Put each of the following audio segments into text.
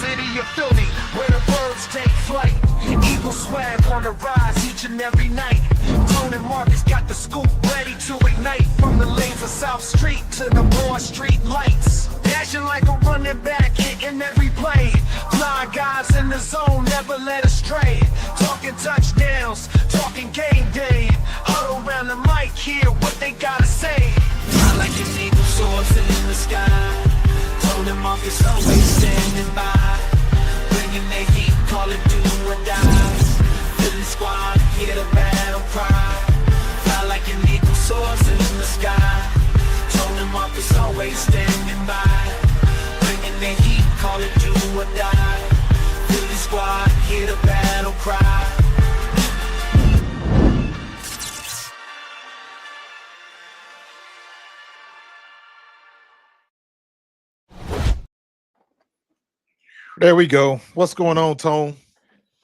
city of Philly, where the birds take flight. Eagle swag on the rise each and every night. Tone and Markus got the scoop ready to ignite. From the lanes of South Street to the Broad Street lights. Dashing like a running back, hitting every play. Blind guys in the zone, never led astray. Talking touchdowns, talking game day. Huddle around the mic, hear what they gotta say. I like an eagle soars in the sky. Tone and Markus always standing by. Bringing their heat, call it do or die. Philly squad, hear the battle cry. Fly like an eagle soars in the sky. Tone and Markus always standing by. Bringing their heat, call it do or die. Philly squad, hear the battle cry. There we go. What's going on, Tone?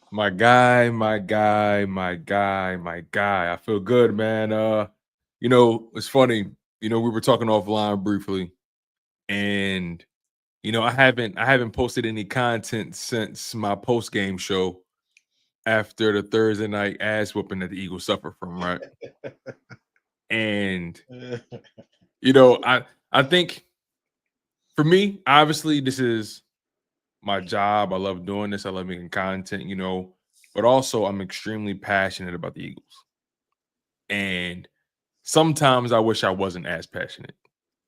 My guy. I feel good, man. It's funny. We were talking offline briefly, and I haven't posted any content since my post game show after the Thursday night ass whooping that the Eagles suffered from, right? And I think for me, obviously, this is my job. I love doing this. I love making content, but also I'm extremely passionate about the Eagles. And sometimes I wish I wasn't as passionate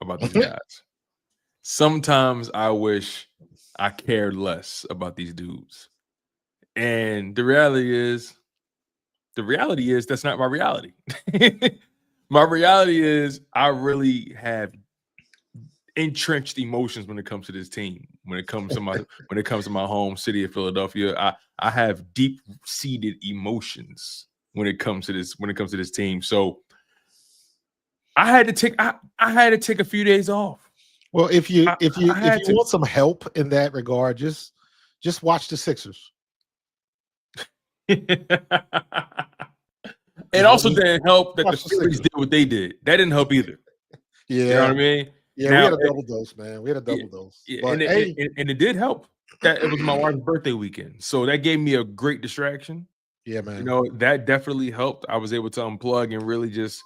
about these guys. Sometimes I wish I cared less about these dudes. And the reality is that's not my reality. My reality is I really have entrenched emotions when it comes to this team. When it comes to my home city of Philadelphia, I have deep-seated emotions when it comes to this team. So I had to take a few days off. Well, if you want some help in that regard, just watch the Sixers. It also didn't help that the Phillies did what they did. That didn't help either. Yeah, you know what I mean. Yeah, we had a double dose, man. We had a double dose. Yeah, but, and it did help that it was my wife's birthday weekend. So that gave me a great distraction. Yeah, man. That definitely helped. I was able to unplug and really just,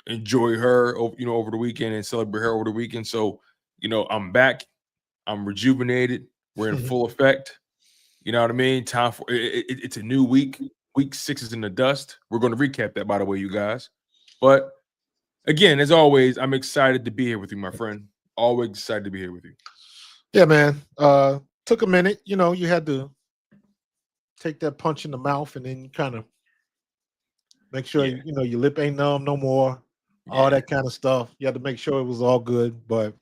enjoy her, over the weekend and celebrate her over the weekend. So, I'm back. I'm rejuvenated. We're in full effect. You know what I mean? Time for it's a new week. Week 6 is in the dust. We're going to recap that, by the way, you guys. But again, as always, I'm excited to be here with you, my friend. Always excited to be here with you. Yeah, man. Took a minute. You had to take that punch in the mouth and then kind of make sure, your lip ain't numb no more. Yeah. All that kind of stuff. You had to make sure it was all good. But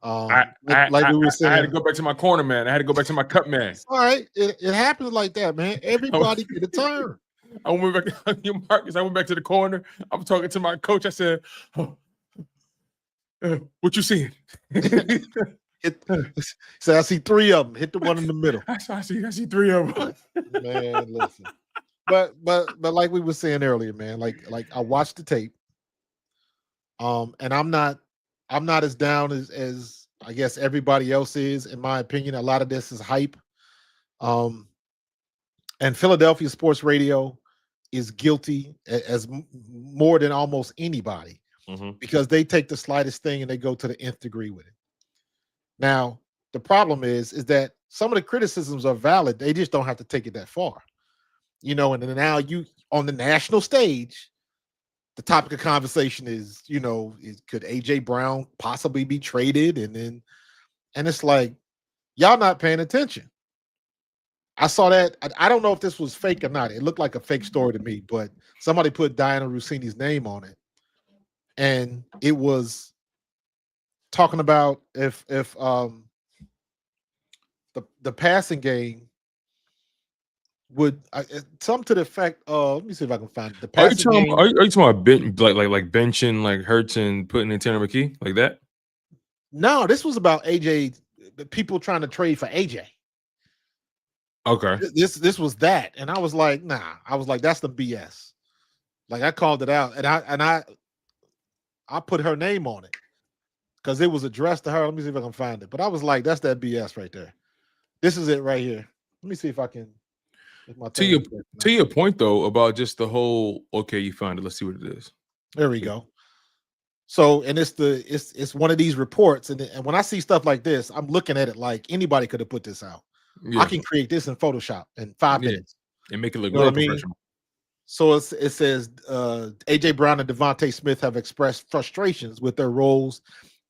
I had to go back to my corner, man. I had to go back to my cut, man. All right. It happens like that, man. Everybody get a turn. I went back to Markus. I went back to the corner. I was talking to my coach. I said, what you seeing? So I see 3 of them. Hit the one in the middle. I see 3 of them. Man, listen. But like we were saying earlier, man, like I watched the tape. And I'm not as down as I guess everybody else is, in my opinion. A lot of this is hype. And Philadelphia sports radio is guilty as more than almost anybody, because they take the slightest thing and they go to the nth degree with it. Now, the problem is that some of the criticisms are valid. They just don't have to take it that far, and then now you on the national stage, the topic of conversation is, could AJ Brown possibly be traded? And it's like, y'all not paying attention. I saw that. I don't know if this was fake or not. It looked like a fake story to me, but somebody put Diana Rossini's name on it. And it was talking about if the passing game would something to the effect of, let me see if I can find it. The passing game, are you talking about like benching like Hurts and putting in Tanner McKee like that? No, this was about AJ, people trying to trade for AJ. Okay. This was that. And I was like, nah. I was like, that's the BS. Like, I called it out, and I put her name on it. because it was addressed to her. Let me see if I can find it. But I was like, that's that BS right there. This is it right here. Let me see if I can. To your point though about just the whole. Okay, you found it. Let's see what it is. There we go. So, and it's one of these reports, and when I see stuff like this, I'm looking at it like anybody could have put this out. Yeah. I can create this in Photoshop in 5 minutes and make it look you know real what I mean? professional. So it says AJ Brown and Devontae Smith have expressed frustrations with their roles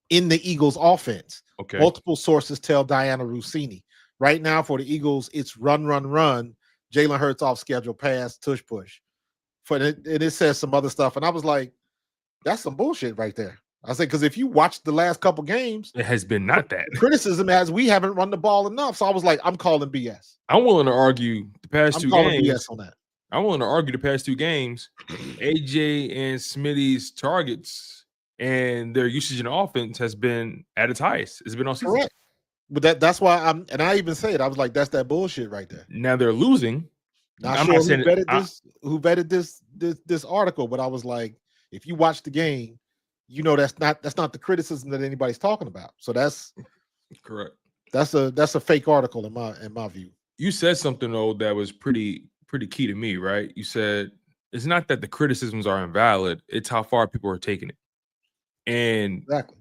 in the Eagles offense. Okay. Multiple sources tell Diana Rossini. Right now for the Eagles, it's run, Jalen Hurts off schedule, pass, tush push. It says some other stuff. And I was like, that's some bullshit right there. I said, because if you watch the last couple games, it has been not that. Criticism as we haven't run the ball enough. So I was like, I'm calling BS. I'm willing to argue the past two games. BS on that. I'm willing to argue the past 2 games, AJ and Smitty's targets and their usage in offense has been at its highest. It's been on season. Correct. But that's why I even say it. I was like, that's that bullshit right there. Now they're losing. Not sure who vetted this article, but I was like, if you watch the game, you know that's not the criticism that anybody's talking about. So that's correct. That's a fake article in my view. You said something though that was pretty key to me, right? You said it's not that the criticisms are invalid, it's how far people are taking it. And exactly.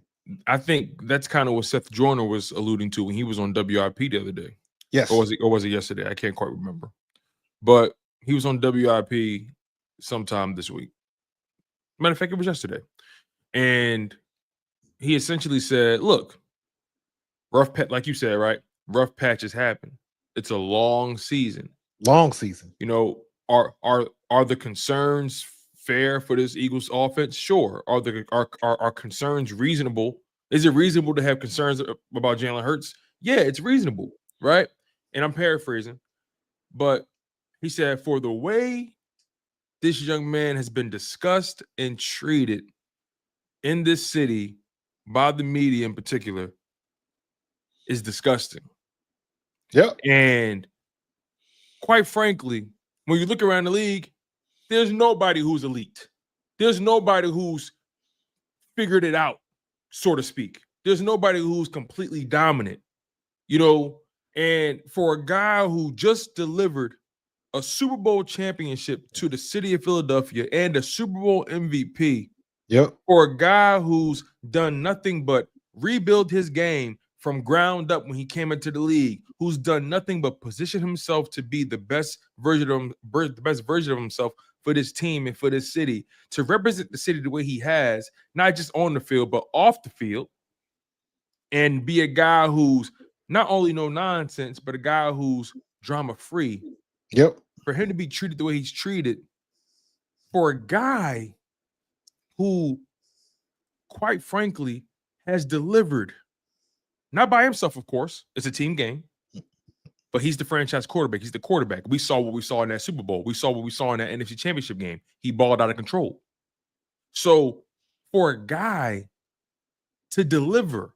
I think that's kind of what Seth Joyner was alluding to when he was on WIP the other day. Yes. Or was it yesterday? I can't quite remember. But he was on WIP sometime this week. Matter of fact, it was yesterday. And he essentially said, look, like you said, right? Rough patches happen. It's a long season. Long season. You know, are the concerns fair for this Eagles offense? Sure. Are concerns reasonable? Is it reasonable to have concerns about Jalen Hurts? Yeah, it's reasonable, right? And I'm paraphrasing, but he said, for the way this young man has been discussed and treated in this city by the media in particular is disgusting. Yep. And quite frankly, when you look around the league, there's nobody who's elite. There's nobody who's figured it out, so to speak. There's nobody who's completely dominant, you know. And for a guy who just delivered a Super Bowl championship to the city of Philadelphia and a Super Bowl MVP, yep. For a guy who's done nothing but rebuild his game from ground up when he came into the league, who's done nothing but position himself to be the best version of himself for this team and for this city, to represent the city the way he has, not just on the field, but off the field, and be a guy who's not only no nonsense, but a guy who's drama-free. Yep. For him to be treated the way he's treated, for a guy who, quite frankly, has delivered, not by himself, of course, it's a team game, but he's the franchise quarterback. He's the quarterback. We saw what we saw in that Super Bowl. We saw what we saw in that NFC Championship game. He balled out of control. So for a guy to deliver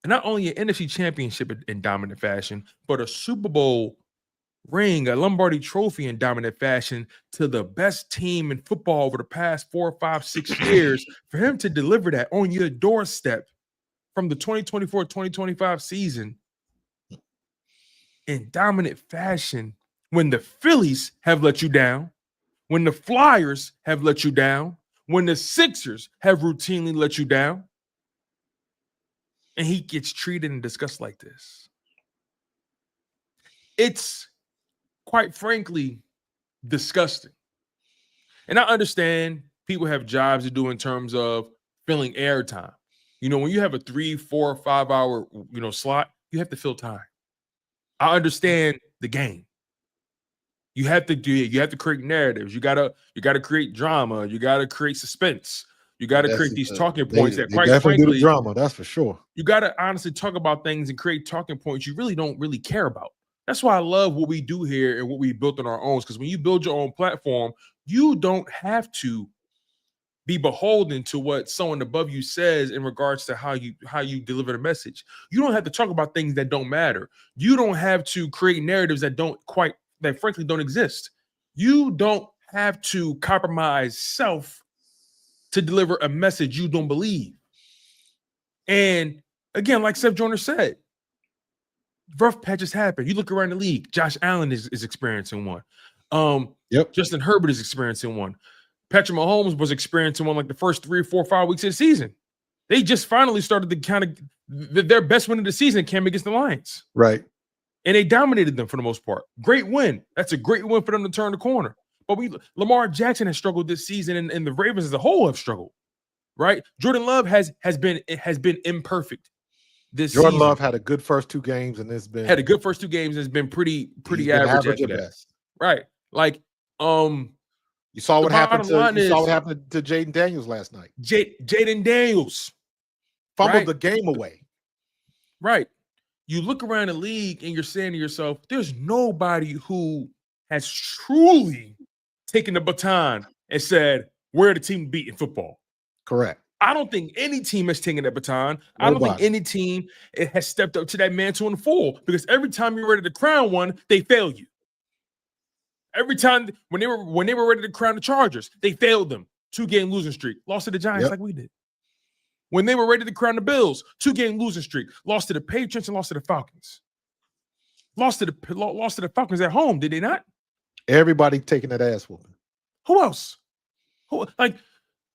not only an NFC Championship in dominant fashion, but a Super Bowl ring, a Lombardi trophy in dominant fashion to the best team in football over the past 4, 5, 6 years, for him to deliver that on your doorstep from the 2024-2025 season in dominant fashion, when the Phillies have let you down, when the Flyers have let you down, when the Sixers have routinely let you down, and he gets treated and discussed like this. It's, quite frankly, disgusting. And I understand people have jobs to do in terms of filling airtime. You know, when you have a 3, 4, 5 hour, slot, you have to fill time. I understand the game. You have to create narratives. You gotta create drama. You gotta create suspense. You gotta create these talking points that, quite frankly, do the drama. That's for sure. You gotta honestly talk about things and create talking points you really don't really care about. That's why I love what we do here and what we built on our own. Because when you build your own platform, you don't have to be beholden to what someone above you says in regards to how you deliver the message. You don't have to talk about things that don't matter. You don't have to create narratives that frankly don't exist. You don't have to compromise self to deliver a message you don't believe. And again, like Seth Joyner said, rough patches happen. You look around the league. Josh Allen is experiencing one. Justin Herbert is experiencing one. Patrick Mahomes was experiencing one like the first 3 or 4 or 5 weeks of the season. They just finally started to kind of their best win of the season came against the Lions. Right. And they dominated them for the most part. Great win. That's a great win for them to turn the corner. But Lamar Jackson has struggled this season, and the Ravens as a whole have struggled. Right? Jordan Love has been imperfect this season. Jordan Love had a good first 2 games, and it's been had a good first 2 games and has been pretty average at best. Right. Like you saw what happened to Jaden Daniels last night. Jaden Daniels fumbled the game away. Right. You look around the league and you're saying to yourself, there's nobody who has truly taken the baton and said, we're the team to beat in football. Correct. I don't think any team has taken that baton. I don't think any team has stepped up to that mantle in full, because every time you're ready to crown one, they fail you. Every time when they were ready to crown the Chargers, they failed them. 2-game losing streak, lost to the Giants like we did. When they were ready to crown the Bills, 2-game losing streak, lost to the Patriots and lost to the Falcons. Lost to the Falcons at home, did they not? Everybody taking that ass whooping. Who else? Like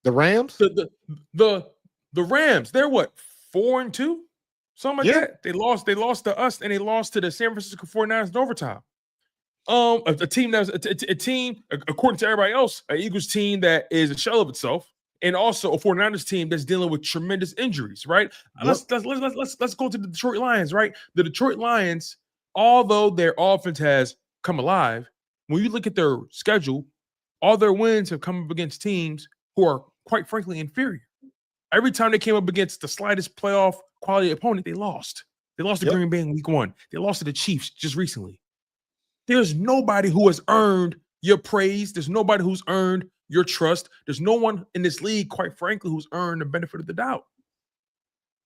the Rams? The Rams, they're what, 4-2? Something like that. They lost to us, and they lost to the San Francisco 49ers in overtime. A team that's a team, according to everybody else, an Eagles team that is a shell of itself, and also a 49ers team that's dealing with tremendous injuries, right? Let's go to the Detroit Lions, right? The Detroit Lions, although their offense has come alive, when you look at their schedule, all their wins have come up against teams who are, quite frankly, inferior. Every time they came up against the slightest playoff quality opponent, they lost. They lost to Green Bay in week 1. They lost to the Chiefs just recently. There's nobody who has earned your praise. There's nobody who's earned your trust. There's no one in this league, quite frankly, who's earned the benefit of the doubt.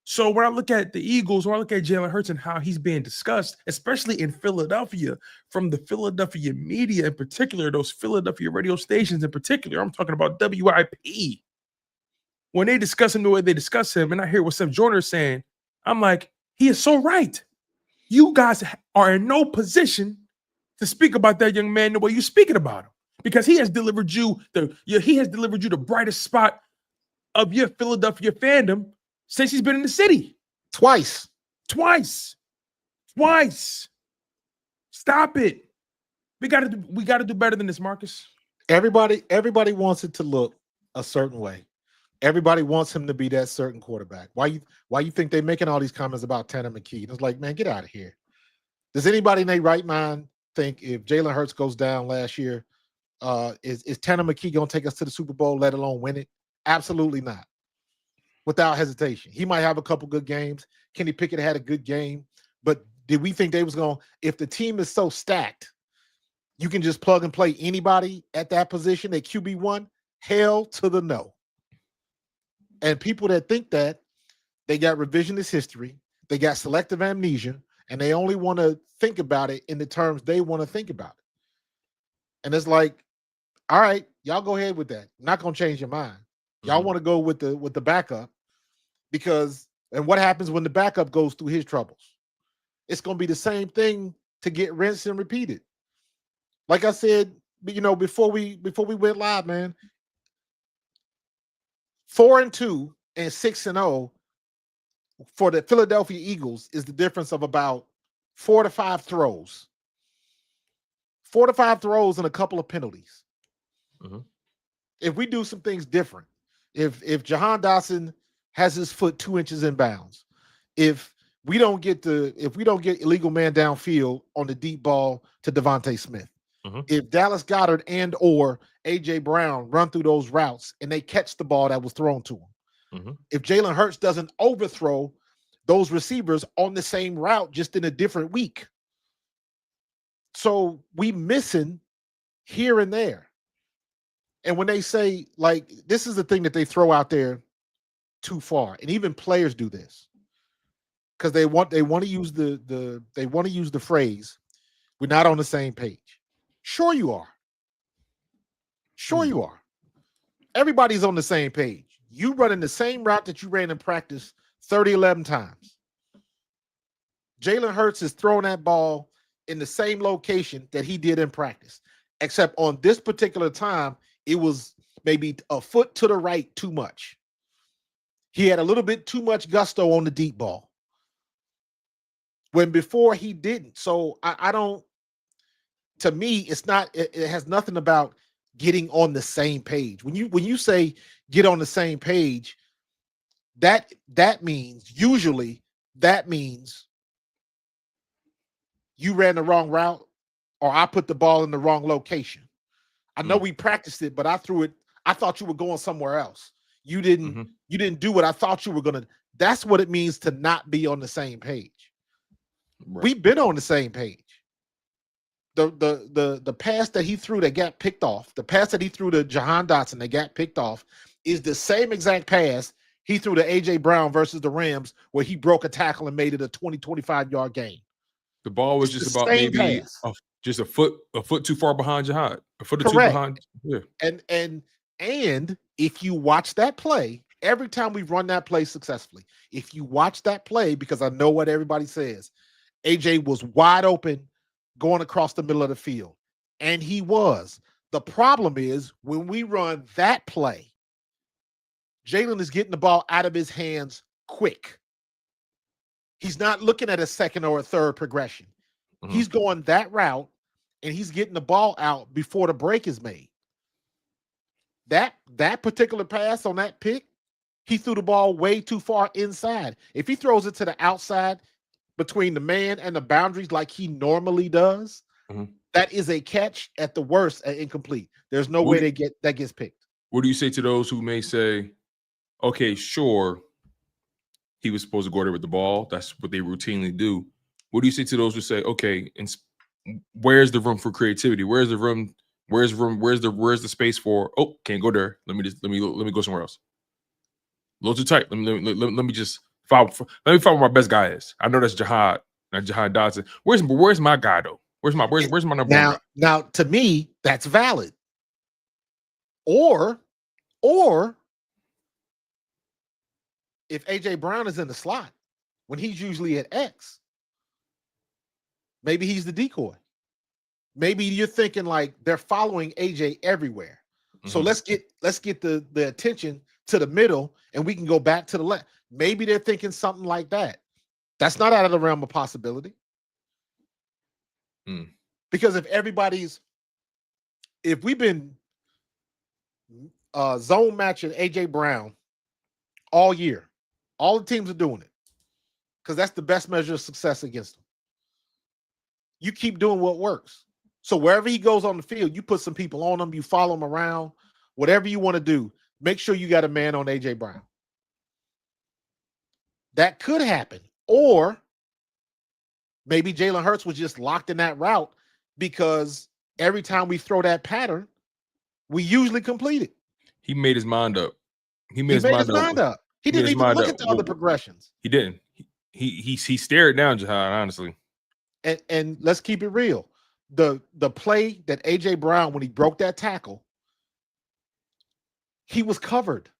So when I look at the Eagles, when I look at Jalen Hurts and how he's being discussed, especially in Philadelphia, from the Philadelphia media in particular, those Philadelphia radio stations in particular, I'm talking about WIP. When they discuss him the way they discuss him, and I hear what Seth Joyner is saying, I'm like, he is so right. You guys are in no position to speak about that young man the way you're speaking about him, because he has delivered you the brightest spot of your Philadelphia fandom since he's been in the city. Twice. Stop it. We got to do better than this, Marcus. Everybody wants it to look a certain way. Everybody wants him to be that certain quarterback. Why you think they're making all these comments about Tanner McKee? And it's like, man, get out of here. Does anybody in their right mind think if Jalen Hurts goes down last year, is Tanner McKee going to take us to the Super Bowl, let alone win it? Absolutely not. Without hesitation. He might have a couple good games. Kenny Pickett had a good game. But did we think they was going to, if the team is so stacked, you can just plug and play anybody at that position at QB1? Hell to the no. And people that think that, they got revisionist history, they got selective amnesia, and they only want to think about it in the terms they want to think about it. And it's like, all right, y'all go ahead with that. I'm not going to change your mind. Y'all want to go with the backup, because, and what happens when the backup goes through his troubles? It's going to be the same thing to get rinsed and repeated. Like I said, before we went live, man, 4-2 and 6-0 for the Philadelphia Eagles is the difference of about 4 to 5 throws. 4 to 5 throws and a couple of penalties. If we do some things different, if Jihaad Dotson has his foot 2 inches in bounds, if we don't get illegal man downfield on the deep ball to Devontae Smith, if Dallas Goedert and or AJ Brown run through those routes and they catch the ball that was thrown to them, if Jalen Hurts doesn't overthrow those receivers on the same route, just in a different week. So we missing here and there. And when they say, like, this is the thing that they throw out there too far, and even players do this because they want to use the phrase, we're not on the same page. Sure you are. Sure you are. Everybody's on the same page. You running the same route that you ran in practice 11 times. Jalen Hurts is throwing that ball in the same location that he did in practice, except on this particular time, it was maybe a foot to the right too much. He had a little bit too much gusto on the deep ball, when before he didn't. So I don't, to me, it's not, it has nothing about getting on the same page. When you say get on the same page, that means usually that means you ran the wrong route or I put the ball in the wrong location. I know we practiced it, but I threw it. I thought you were going somewhere else. You didn't do what I thought you were going to. That's what it means to not be on the same page. Right. We've been on the same page. The pass that he threw that got picked off, the pass that he threw to Jihaad that got picked off, is the same exact pass he threw to A.J. Brown versus the Rams, where he broke a tackle and made it a 20-25 yard gain. The ball was just about maybe just a foot too far behind Jihaad, a foot or two behind. Yeah. And if you watch that play, every time we run that play successfully, if you watch that play, because I know what everybody says, AJ was wide open going across the middle of the field, and he was. The problem is when we run that play, Jalen is getting the ball out of his hands quick. He's not looking at a second or a third progression. He's going that route, and he's getting the ball out before the break is made. That particular pass on that pick, he threw the ball way too far inside. If he throws it to the outside between the man and the boundaries like he normally does, that is a catch, at the worst, an incomplete. There's no way that gets picked. What do you say to those who may say, okay, sure, he was supposed to go there with the ball. That's what they routinely do. What do you say to those who say, okay, where's the room for creativity? Where's the room? Where's the space for? Oh, can't go there. Let me go somewhere else. A little too tight. Let me just follow. Let me follow where my best guy is. I know that's Jihaad. Not Jihaad Dotson. Where's my guy though? Where's my number one? Now to me, that's valid. Or if AJ Brown is in the slot when he's usually at X, maybe he's the decoy. Maybe you're thinking like they're following AJ everywhere. So let's get the attention to the middle and we can go back to the left. Maybe they're thinking something like that. That's not out of the realm of possibility. Because if we've been zone matching AJ Brown all year, all the teams are doing it because that's the best measure of success against them. You keep doing what works. So wherever he goes on the field, you put some people on him, you follow him around, whatever you want to do, make sure you got a man on AJ Brown. That could happen. Or maybe Jalen Hurts was just locked in that route because every time we throw that pattern, we usually complete it. He made his mind up. He made his mind up. He didn't even look at the other progressions. He didn't. He stared down Jihaad, honestly. And let's keep it real. The play that AJ Brown, when he broke that tackle, he was covered.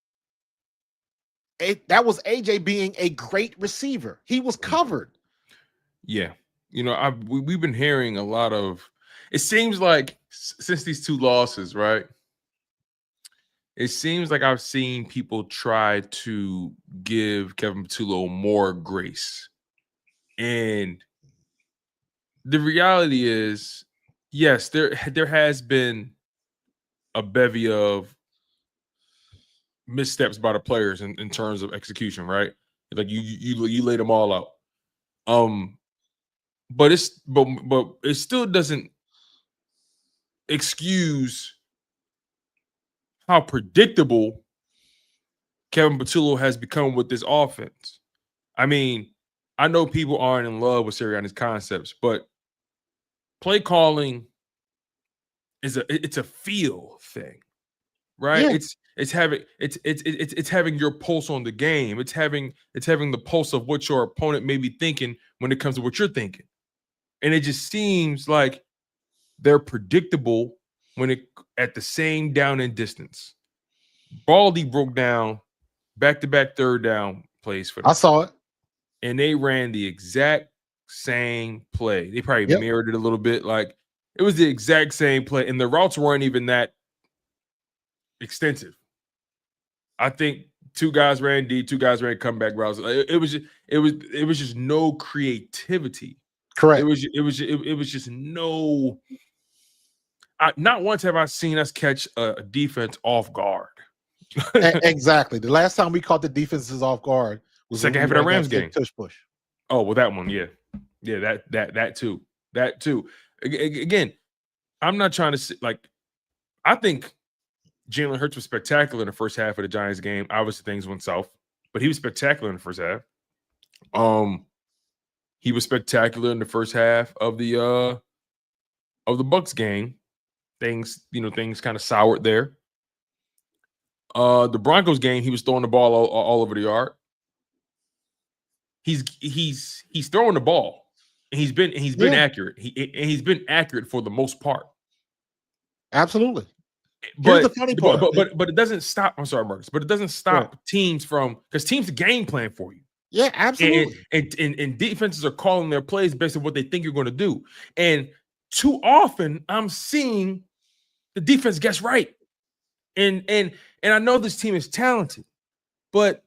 That was AJ being a great receiver. He was covered. Yeah. You know, we've been hearing a lot of, it seems like since these two losses, right? It seems like I've seen people try to give Kevin Patullo more grace. And the reality is, yes, there has been a bevy of missteps by the players in terms of execution, right? Like you laid them all out. But it still doesn't excuse how predictable Kevin Patullo has become with this offense. I mean, I know people aren't in love with Sirianni's concepts, but play calling it's a feel thing, right? Yeah. It's having your pulse on the game. It's having the pulse of what your opponent may be thinking when it comes to what you're thinking. And it just seems like they're predictable at the same down and distance. Baldy broke down back-to-back third down plays for I them. saw it. And they ran the exact same play. They probably mirrored it a little bit. Like, it was the exact same play. And the routes weren't even that extensive. I think 2 guys ran D, 2 guys ran comeback routes. It was just no creativity. Correct. It was just no. Not once have I seen us catch a defense off guard. Exactly. The last time we caught the defenses off guard was second half of the Rams game. Tush push. Oh, well, that one, yeah. That too. Again, I'm not trying to like. I think Jalen Hurts was spectacular in the first half of the Giants game. Obviously, things went south, but he was spectacular in the first half. He was spectacular in the first half of the Bucs game. Things kind of soured there. The Broncos game, he was throwing the ball all over the yard. He's throwing the ball, and he's been accurate. He's been accurate for the most part. Absolutely. But here's the funny part. But it doesn't stop. I'm sorry, Marcus. But it doesn't stop teams from, because teams game plan for you. Yeah, absolutely. And defenses are calling their plays based on what they think you're going to do. And too often, I'm seeing the defense guess right. And I know this team is talented, but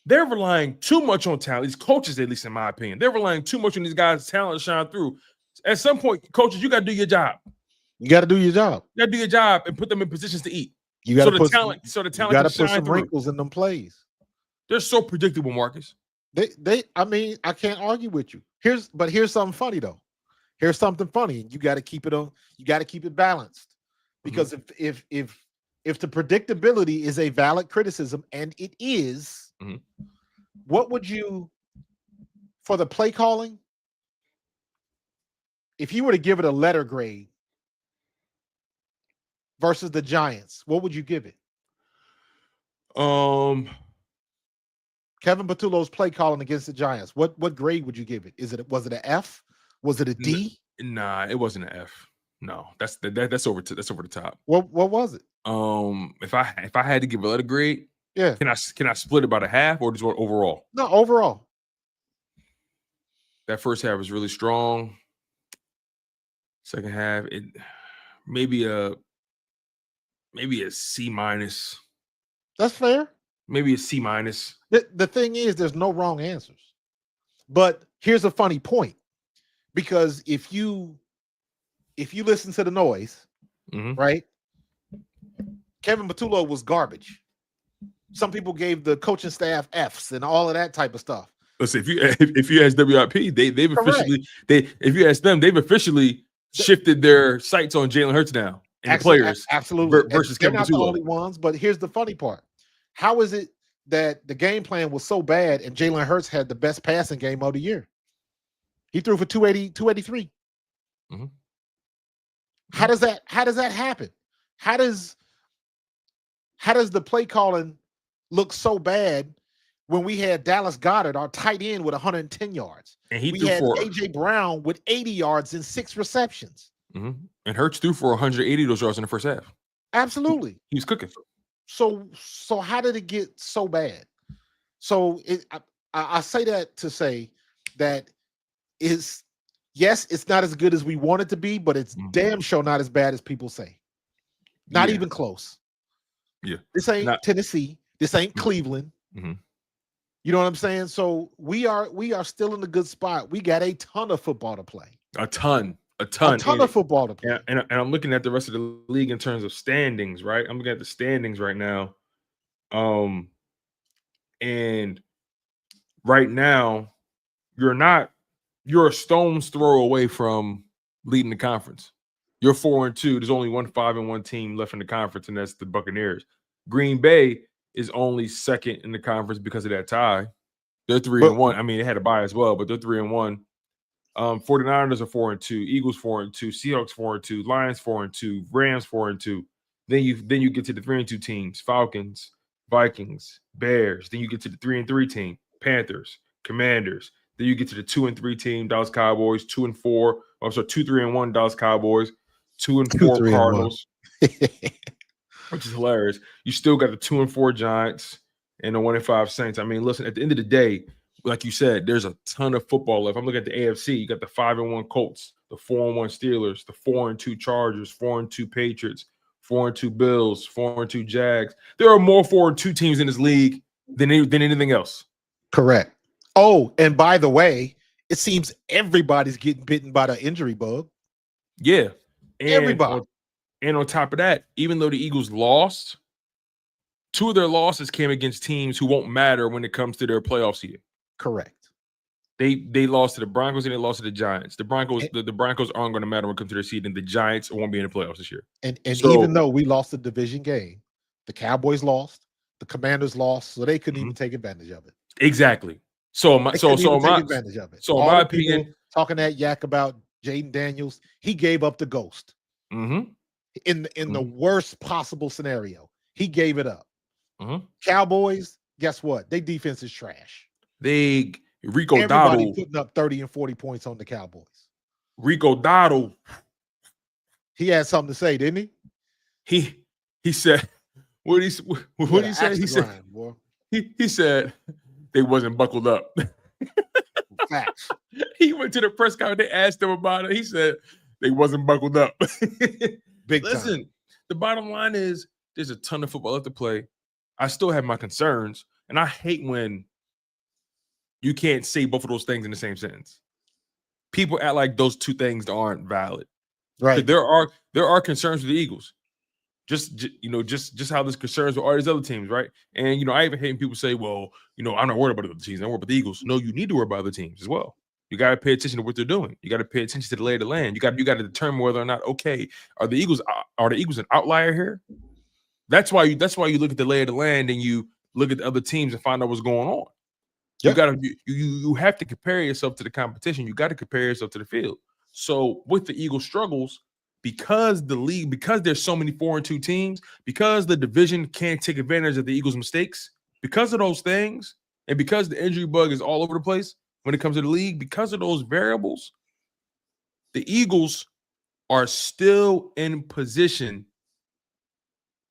they're relying too much on talent. These coaches, at least in my opinion, they're relying too much on these guys' talent to shine through. At some point, coaches, you got to do your job. You got to do your job. You got to do your job and put them in positions to eat. You got to put the talent. You got to put some wrinkles in them plays. They're so predictable, Marcus. I mean, I can't argue with you. Here's something funny though. Here's something funny. You got to keep it on. You got to keep it balanced, because if the predictability is a valid criticism, and it is, what would you, for the play calling, if you were to give it a letter grade versus the Giants, what would you give it? Kevin Patullo's play calling against the Giants, what grade would you give it? Was it an F? Was it a D? Nah, it wasn't an F. No, that's over the top. What was it? If I had to give a letter grade, can I split it by the half, or just what overall? No, overall. That first half was really strong. Second half, it maybe a C minus. That's fair. Maybe a C minus. The thing is, there's no wrong answers. But here's a funny point, because if you listen to the noise, right? Kevin Patullo was garbage. Some people gave the coaching staff Fs and all of that type of stuff. Listen, if you ask WIP, they've officially if you ask them, they've officially shifted their sights on Jalen Hurts now and the players. Absolutely. Versus Kevin Patullo. They're not the only ones, but here's the funny part. How is it that the game plan was so bad and Jalen Hurts had the best passing game of the year? He threw for 283. How does that happen? How does the play calling look so bad when we had Dallas Goedert, our tight end, with 110 yards? And we had AJ Brown with 80 yards and 6 receptions. And Hurts threw for 180 of those yards in the first half. Absolutely. He was cooking. So how did it get so bad? So I say that to say that yes, it's not as good as we want it to be, but it's damn sure not as bad as people say. Not even close. Yeah. This ain't Tennessee. This ain't Cleveland. You know what I'm saying? So we are still in a good spot. We got a ton of football to play. A ton of football to play. And I'm looking at the rest of the league in terms of standings, right? I'm looking at the standings right now. And right now, you're a stone's throw away from leading the conference. You're 4-2. There's only 5-1 team left in the conference, and that's the Buccaneers. Green Bay is only second in the conference because of that tie. They're 3-1. I mean, they had a bye as well, but they're 3-1. 49ers are 4-2, Eagles 4-2, Seahawks 4-2, Lions 4-2, Rams 4-2. Then you get to the 3-2 teams: Falcons, Vikings, Bears. Then you get to the 3-3 team: Panthers, Commanders. Then you get to the 2-3 team: Dallas Cowboys, 2-4. I'm sorry, 2-3-1 Dallas Cowboys, 2-4 Cardinals, which is hilarious. You still got the 2-4 Giants, and the 1-5 Saints. I mean, listen, at the end of the day, like you said, there's a ton of football left. I'm looking at the AFC. You got the 5-1 Colts, the 4-1 Steelers, the 4-2 Chargers, 4-2 Patriots, 4-2 Bills, 4-2 Jags. There are more 4-2 teams in this league than anything else. Correct. Oh, and by the way, it seems everybody's getting bitten by the injury bug. Yeah. And everybody. On top of that, even though the Eagles lost, 2 of their losses came against teams who won't matter when it comes to their playoff seeding. Correct. They lost to the Broncos and they lost to the Giants. The Broncos aren't going to matter when it comes to their seeding. The Giants won't be in the playoffs this year. And so, even though we lost the division game, the Cowboys lost, the Commanders lost, so they couldn't even take advantage of it. Exactly. So my advantage of it. So in my opinion, talking that yak about Jaden Daniels, he gave up the ghost. In the worst possible scenario, he gave it up. Cowboys, guess what? Their defense is trash. Everybody putting up 30 and 40 points on the Cowboys. Rico Dotto. He had something to say, didn't he? He said, what did he say? He said they wasn't buckled up. Facts. He went to the press conference. They asked him about it. He said they wasn't buckled up. Listen, time. The bottom line is there's a ton of football left to play. I still have my concerns, and I hate when you can't say both of those things in the same sentence. People act like those two things aren't valid. Right. There are concerns with the Eagles. Just how this concerns with all these other teams, right? And I even hate people say, well, I'm not worried about the other teams. I'm worried about the Eagles. No, you need to worry about other teams as well. You got to pay attention to what they're doing. You got to pay attention to the lay of the land. You got to determine whether or not, okay, are the Eagles an outlier here? That's why you look at the lay of the land and you look at the other teams and find out what's going on. Yep. You have to compare yourself to the competition. You got to compare yourself to the field. So with the Eagles' struggles, because there's so many 4-2 teams, because the division can't take advantage of the Eagles' mistakes, because of those things, and because the injury bug is all over the place when it comes to the league, because of those variables, the Eagles are still in position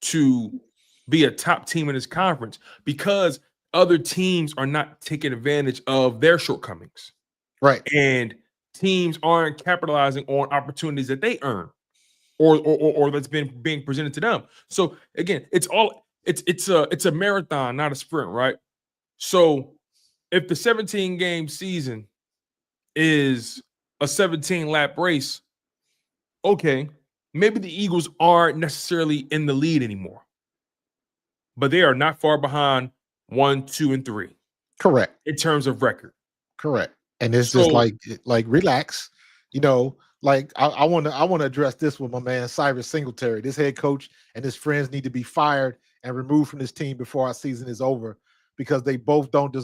to be a top team in this conference because other teams are not taking advantage of their shortcomings. Right. And teams aren't capitalizing on opportunities that they earn or that's been being presented to them. So again, it's a marathon, not a sprint, right? So if the 17-game season is a 17-lap race, okay, maybe the Eagles aren't necessarily in the lead anymore, but they are not far behind 1, 2, and 3. Correct. In terms of record. Correct. And it's just like relax, I want to address this with my man Cyrus Singletary. This head coach and his friends need to be fired and removed from this team before our season is over because they both don't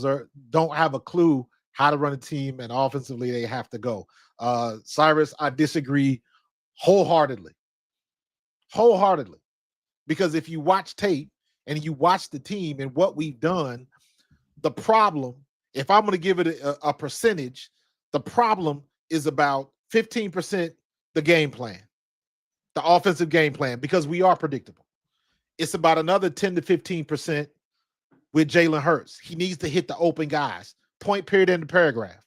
have a clue how to run a team, and offensively they have to go. Cyrus, I disagree wholeheartedly, because if you watch tape and you watch the team and what we've done, the problem, if I'm going to give it a percentage, the problem is about 15% the game plan, the offensive game plan, because we are predictable. It's about another 10 to 15% with Jalen Hurts. He needs to hit the open guys. Point, period, end of paragraph.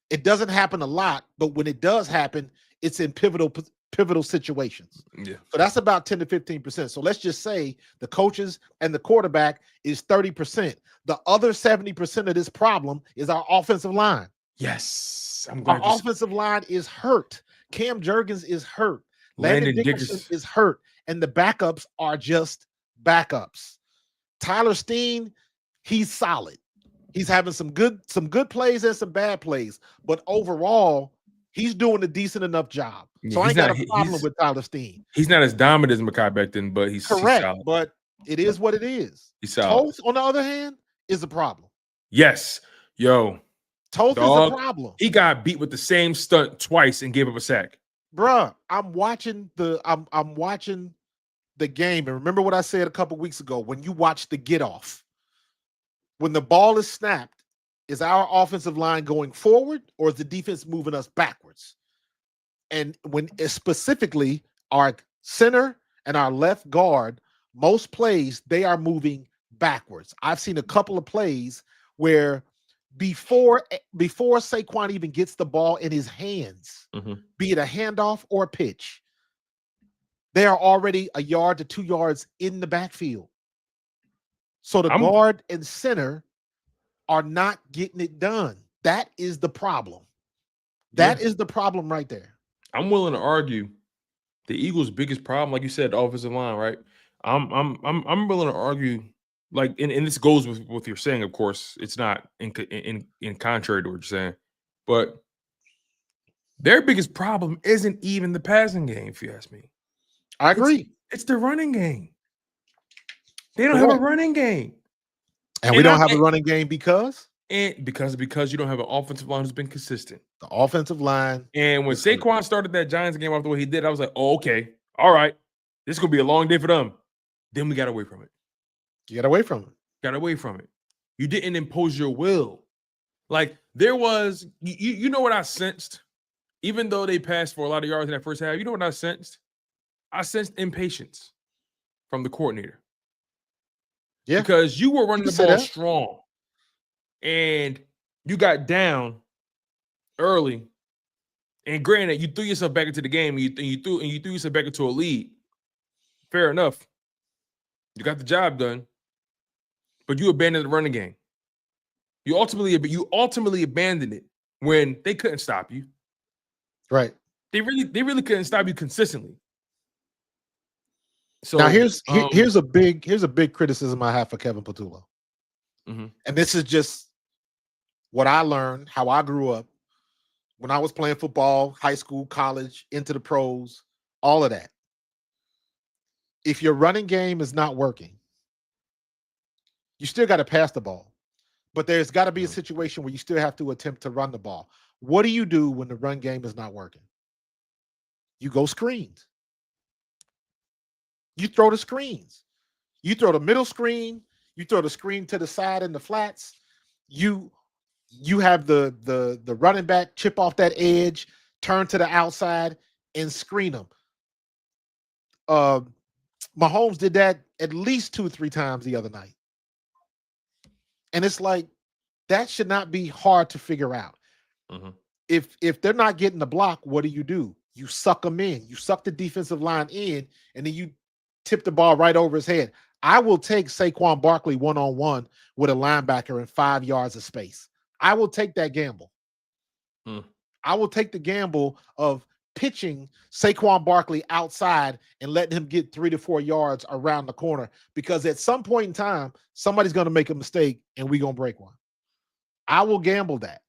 It doesn't happen a lot, but when it does happen, it's in pivotal situations. Yeah. So that's about 10 to 15%. So let's just say the coaches and the quarterback is 30%. The other 70% of this problem is our offensive line. Yes. Our offensive line is hurt. Cam Jurgens is hurt. Landon Dickerson is hurt. And the backups are just backups. Tyler Steen, he's solid. He's having some good plays and some bad plays. But overall, he's doing a decent enough job. So I ain't got a problem with Tyler Steen. He's not as dominant as Mekhi Becton, but he's correct. He's solid. But it is what it is. He's solid. Toth, on the other hand, is a problem. Yes. Yo. Toth is a problem. He got beat with the same stunt twice and gave up a sack. Bruh, I'm watching the game. And remember what I said a couple weeks ago, when you watch the get off, when the ball is snapped, is our offensive line going forward or is the defense moving us backwards? And when specifically our center and our left guard, most plays, they are moving backwards. I've seen a couple of plays where before Saquon even gets the ball in his hands, be it a handoff or a pitch, they are already a yard to 2 yards in the backfield. So the guard and center are not getting it done. That is the problem. That is the problem right there. I'm willing to argue the Eagles' biggest problem, like you said, the offensive line, right? I'm willing to argue, like, and this goes with what you're saying. Of course, it's not in contrary to what you're saying, but their biggest problem isn't even the passing game. If you ask me, I agree. It's the running game. They don't have a running game, and we don't have a running game because you don't have an offensive line who's been consistent. The offensive line. And when Saquon started that Giants game off the way he did, I was like, oh, okay, all right, this is gonna be a long day for them. Then we got away from it. You got away from it. Got away from it. You didn't impose your will. Like there was, you know what I sensed? Even though they passed for a lot of yards in that first half, you know what I sensed? I sensed impatience from the coordinator. Yeah. Because you were running the ball strong. And you got down early. And granted, you threw yourself back into the game and you threw yourself back into a lead. Fair enough. You got the job done. But you abandoned the running game. You ultimately abandoned it when they couldn't stop you. Right. They really couldn't stop you consistently. So now here's a big criticism I have for Kevin Patullo. And this is just what I learned, how I grew up when I was playing football, high school, college, into the pros, all of that. If your running game is not working, you still got to pass the ball. But there's got to be a situation where you still have to attempt to run the ball. What do you do when the run game is not working? You go screens. You throw the screens. You throw the middle screen. You throw the screen to the side in the flats. You have the running back chip off that edge, turn to the outside, and screen them. Mahomes did that at least 2 or 3 times the other night. And it's like, that should not be hard to figure out. If they're not getting the block, what do? You suck them in. You suck the defensive line in, and then you tip the ball right over his head. I will take Saquon Barkley one-on-one with a linebacker in 5 yards of space. I will take that gamble. I will take the gamble of pitching Saquon Barkley outside and letting him get 3 to 4 yards around the corner, because at some point in time, somebody's going to make a mistake and we're going to break one. I will gamble that.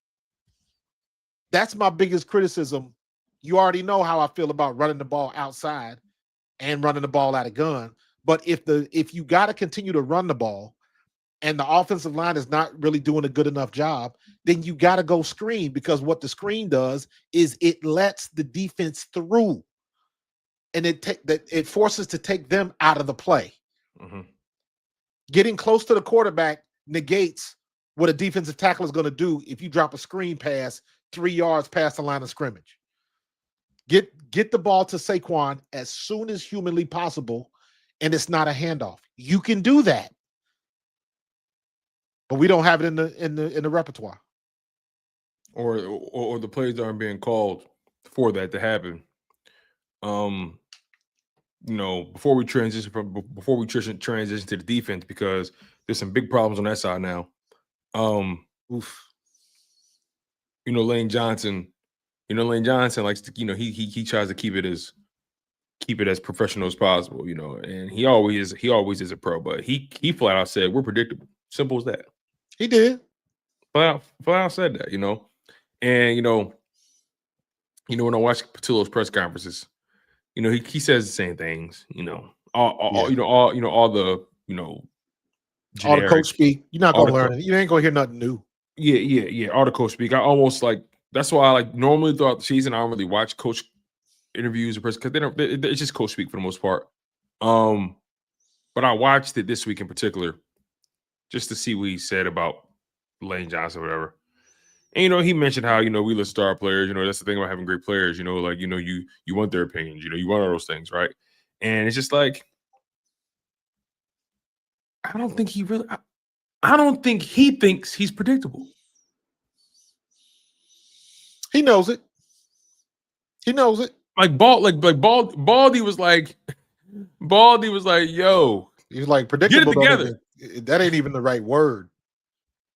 That's my biggest criticism. You already know how I feel about running the ball outside and running the ball out of gun. But if you got to continue to run the ball and the offensive line is not really doing a good enough job, then you got to go screen, because what the screen does is it lets the defense through, and it forces to take them out of the play. Getting close to the quarterback negates what a defensive tackle is going to do if you drop a screen pass 3 yards past the line of scrimmage. Get the ball to Saquon as soon as humanly possible, and it's not a handoff. You can do that, but we don't have it in the repertoire, or the plays aren't being called for that to happen. Before we transition to the defense, because there's some big problems on that side now. Lane Johnson. Lane Johnson likes to, he tries to keep it as professional as possible, and he always is a pro, but he flat out said we're predictable. Simple as that. He did. Flat out said that, and when I watch Patullo's press conferences, he says the same things, all the coach speak. You're not gonna learn it. You ain't gonna hear nothing new. Yeah. All the coach speak. I almost that's why I normally throughout the season I don't really watch coach interviews or press, because it's just coach speak for the most part. But I watched it this week in particular just to see what he said about Lane Johnson, or whatever. And he mentioned how we list star players. That's the thing about having great players. You want their opinions. You want all those things, right? And it's just like, I don't think he really. I don't think he thinks he's predictable. He knows it. He knows it. Baldy was like, yo, He was like, predictable. Get it together. That ain't even the right word.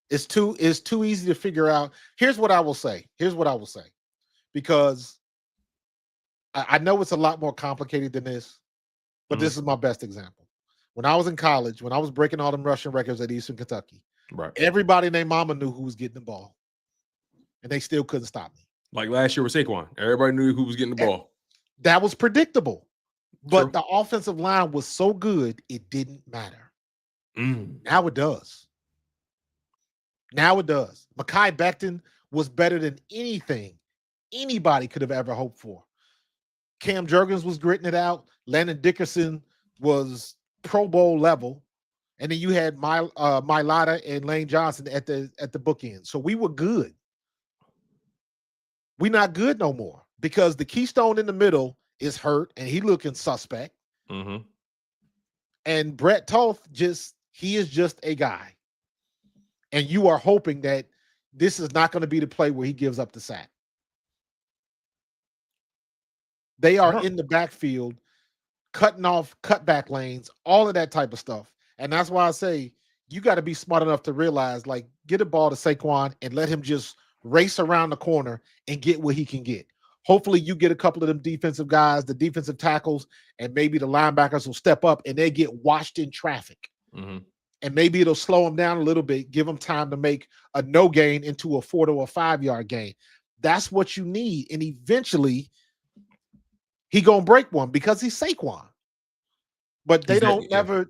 It's too easy to figure out. Here's what I will say. Because I know it's a lot more complicated than this, but this is my best example. When I was in college, when I was breaking all them rushing records at Eastern Kentucky, right? Everybody and their mama knew who was getting the ball, and they still couldn't stop me. Like last year with Saquon, everybody knew who was getting the ball. That was predictable, but True. the offensive line was so good it didn't matter. Now it does. Mekhi Becton was better than anything anybody could have ever hoped for. Cam Jurgens was gritting it out. Landon Dickerson was Pro Bowl level, and then you had Mailata and Lane Johnson at the bookend. So we were good. We're not good no more because the keystone in the middle is hurt, and he looking suspect. And Brett Toth he is just a guy, and you are hoping that this is not going to be the play where he gives up the sack. They are in the backfield, cutting off cutback lanes, all of that type of stuff. And that's why I say you got to be smart enough to realize, like, get a ball to Saquon and let him just race around the corner and get what he can get. Hopefully you get a couple of them defensive guys, the defensive tackles, and maybe the linebackers will step up and they get washed in traffic. And maybe it'll slow them down a little bit, give them time to make a no gain into a 4 to a 5 yard gain. That's what you need. And eventually he gonna break one because he's Saquon. But they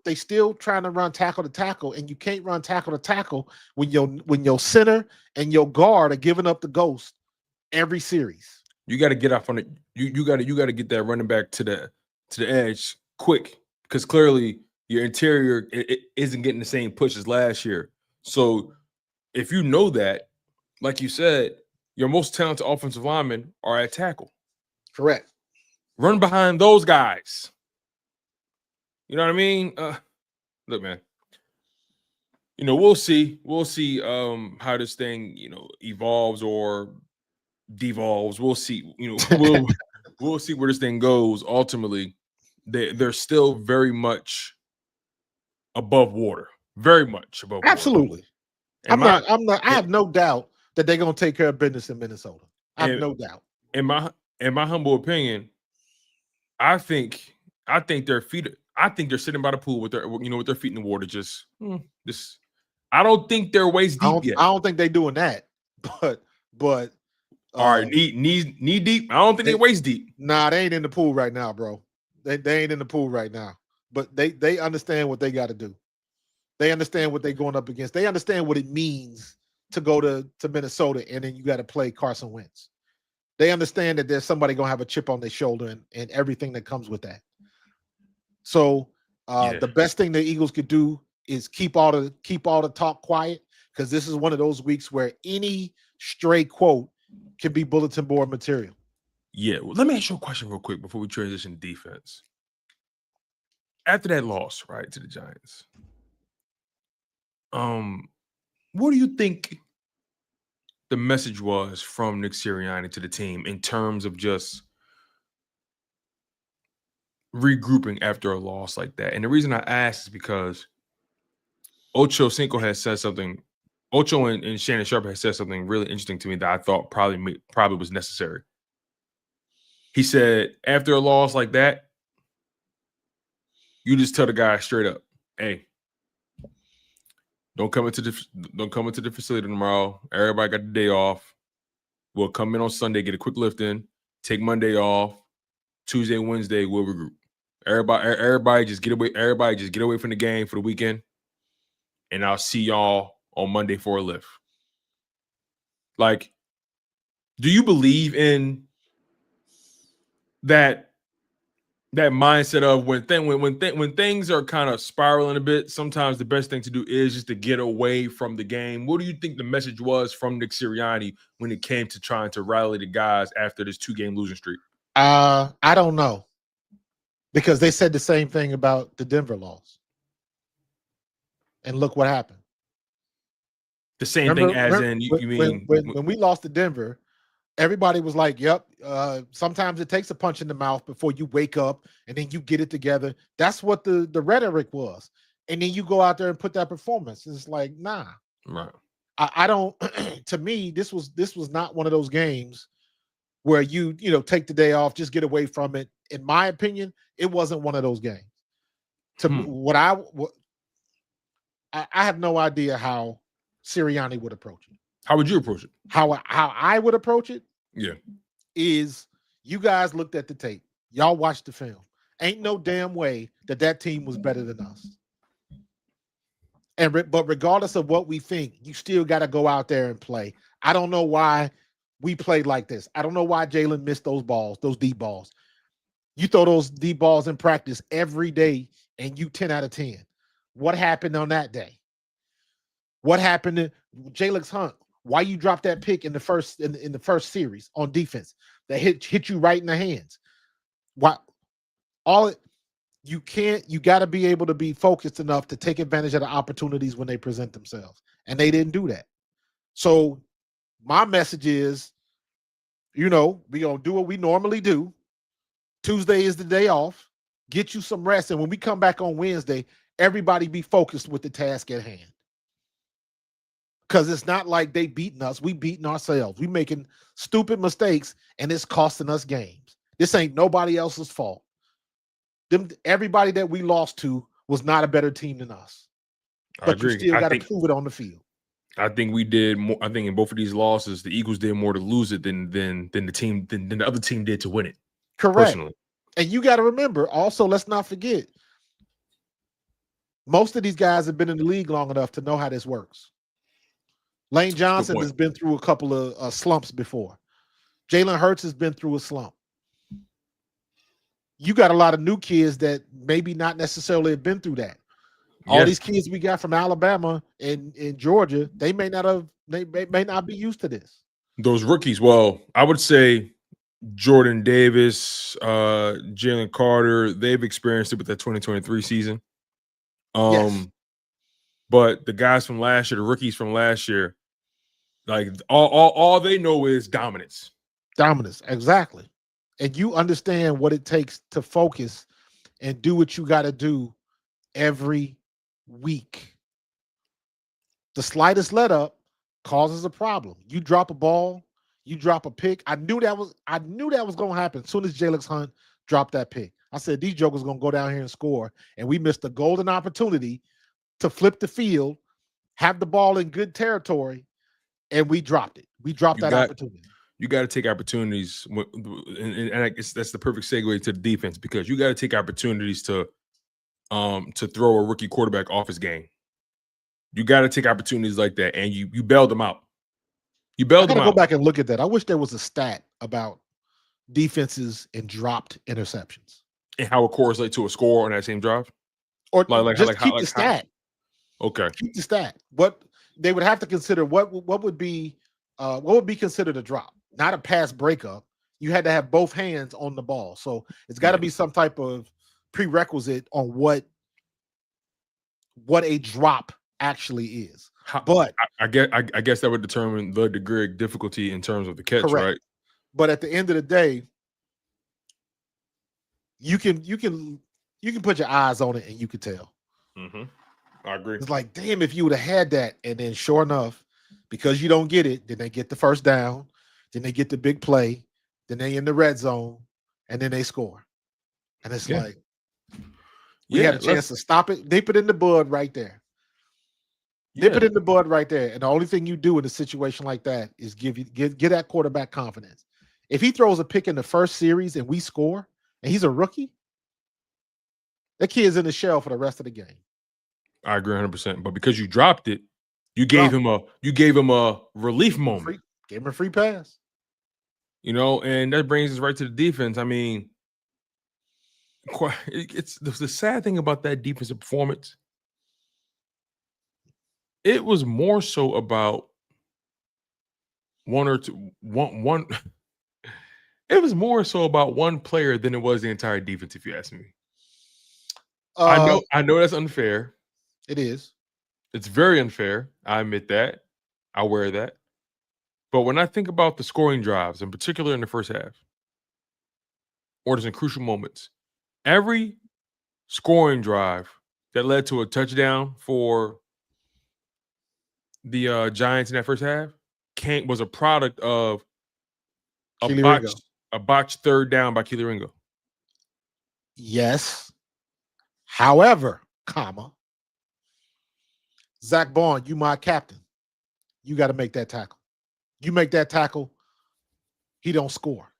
they still trying to run tackle to tackle, and you can't run tackle to tackle when your center and your guard are giving up the ghost every series. You got to get off on it. You got to get that running back to the edge quick, because clearly your interior it isn't getting the same push as last year. So if you know that, like you said, your most talented offensive linemen are at tackle. Correct. Run behind those guys. You know what I mean? Look, man. We'll see. We'll see how this thing, evolves or devolves. We'll see. We'll see where this thing goes. Ultimately, they're still very much above water. Very much above Absolutely. water. I have no doubt that they're gonna take care of business in Minnesota. I have no doubt. In my humble opinion, I think their feet. I think they're sitting by the pool with their feet in the water. Just I don't think they're waist deep yet. I don't think they're doing that. But all right, knee deep. I don't think they're waist deep. Nah, they ain't in the pool right now, bro. They ain't in the pool right now. But they understand what they got to do. They understand what they're going up against. They understand what it means to go to Minnesota, and then you got to play Carson Wentz. They understand that there's somebody gonna have a chip on their shoulder and everything that comes with that. So the best thing the Eagles could do is keep all the talk quiet, because this is one of those weeks where any stray quote can be bulletin board material. Yeah. Well, let me ask you a question real quick before we transition to defense. After that loss, right, to the Giants, what do you think the message was from Nick Sirianni to the team in terms of just regrouping after a loss like that? And the reason I ask is because Ocho Cinco has said something. Ocho and Shannon Sharp has said something really interesting to me that I thought probably was necessary. He said, after a loss like that, you just tell the guy straight up, hey, don't come into the facility tomorrow. Everybody got the day off. We'll come in on Sunday, get a quick lift in, take Monday off. Tuesday, Wednesday, we'll regroup. Everybody just get away. Everybody just get away from the game for the weekend, and I'll see y'all on Monday for a lift. Like, do you believe in that mindset of when things are kind of spiraling a bit? Sometimes the best thing to do is just to get away from the game. What do you think the message was from Nick Sirianni when it came to trying to rally the guys after this 2-game losing streak? I don't know, because they said the same thing about the Denver loss. And look what happened. The same thing as in you mean when we lost to Denver, everybody was like, "Yep." Sometimes it takes a punch in the mouth before you wake up, and then you get it together. That's what the rhetoric was, and then you go out there and put that performance. It's like, nah, right. I don't. To me, this was not one of those games where you take the day off, just get away from it. In my opinion, it wasn't one of those games. To me, I have no idea how Sirianni would approach it. How would you approach it? How I would approach it? Yeah. Is you guys looked at the tape. Y'all watched the film. Ain't no damn way that team was better than us. But regardless of what we think, you still got to go out there and play. I don't know why we played like this. I don't know why Jalen missed those balls, those deep balls. You throw those deep balls in practice every day and you 10 out of 10. What happened on that day? What happened to Jalen Hunt? Why you dropped that pick in the first series on defense that hit you right in the hands? Why you got to be able to be focused enough to take advantage of the opportunities when they present themselves. And they didn't do that. So my message is, we gonna do what we normally do. Tuesday is the day off. Get you some rest. And when we come back on Wednesday, everybody be focused with the task at hand. Because it's not like they beating us. We beating ourselves. We making stupid mistakes, and it's costing us games. This ain't nobody else's fault. Everybody that we lost to was not a better team than us. But you still got to prove it on the field. I think we did more. I think in both of these losses, the Eagles did more to lose it than the other team did to win it. Correct. Personally. And you got to remember, also, let's not forget, most of these guys have been in the league long enough to know how this works. Lane Johnson has been through a couple of slumps before. Jalen Hurts has been through a slump. You got a lot of new kids that maybe not necessarily have been through that. All these kids we got from Alabama and Georgia, they may not be used to this. Those rookies, well, I would say Jordan Davis, Jalen Carter, they've experienced it with that 2023 season. Yes. But the guys from last year, the rookies from last year, like all they know is dominance. Dominance, exactly. And you understand what it takes to focus and do what you got to do every week. The slightest let up causes a problem. You drop a ball, you drop a pick. I knew that was going to happen as soon as Jalen Hunt dropped that pick. I said, these jokers going to go down here and score, and we missed a golden opportunity to flip the field, have the ball in good territory, and we dropped it. We dropped that opportunity. You got to take opportunities, and I guess that's the perfect segue to the defense, because you got to take opportunities to throw a rookie quarterback off his game. You got to take opportunities like that, and you bailed them out. You bailed them out. Go back and look at that. I wish there was a stat about defenses and dropped interceptions and how it correlates to a score on that same drive, or keep the stat. Okay, keep the stat. What they would have to consider what would be considered a drop, not a pass breakup. You had to have both hands on the ball, so it's got to be some type of prerequisite on what a drop actually is. But I guess that would determine the degree of difficulty in terms of the catch, correct. Right? But at the end of the day, you can put your eyes on it and you can tell. Mm-hmm. I agree. It's like, damn, if you would have had that, and then sure enough, because you don't get it, then they get the first down, then they get the big play, then they in the red zone, and then they score. And it's like, we had a chance to stop it, nip it in the bud right there. Nip it in the bud right there. And the only thing you do in a situation like that is give that quarterback confidence. If he throws a pick in the first series and we score, and he's a rookie, that kid's in the shell for the rest of the game. I agree 100%. But because you dropped it, you gave him a relief moment. Gave him a free pass. And that brings us right to the defense. I mean, it's the sad thing about that defensive performance. It was more so about one. It was more so about one player than it was the entire defense, if you ask me. I know that's unfair. It is. It's very unfair. I admit that. I wear that. But when I think about the scoring drives, in particular in the first half, or just in crucial moments, every scoring drive that led to a touchdown for the Giants in that first half was a product of Kelee a botched third down by Kelee Ringo. Yes. However, Zach Bond, you my captain. You got to make that tackle. You make that tackle, he don't score.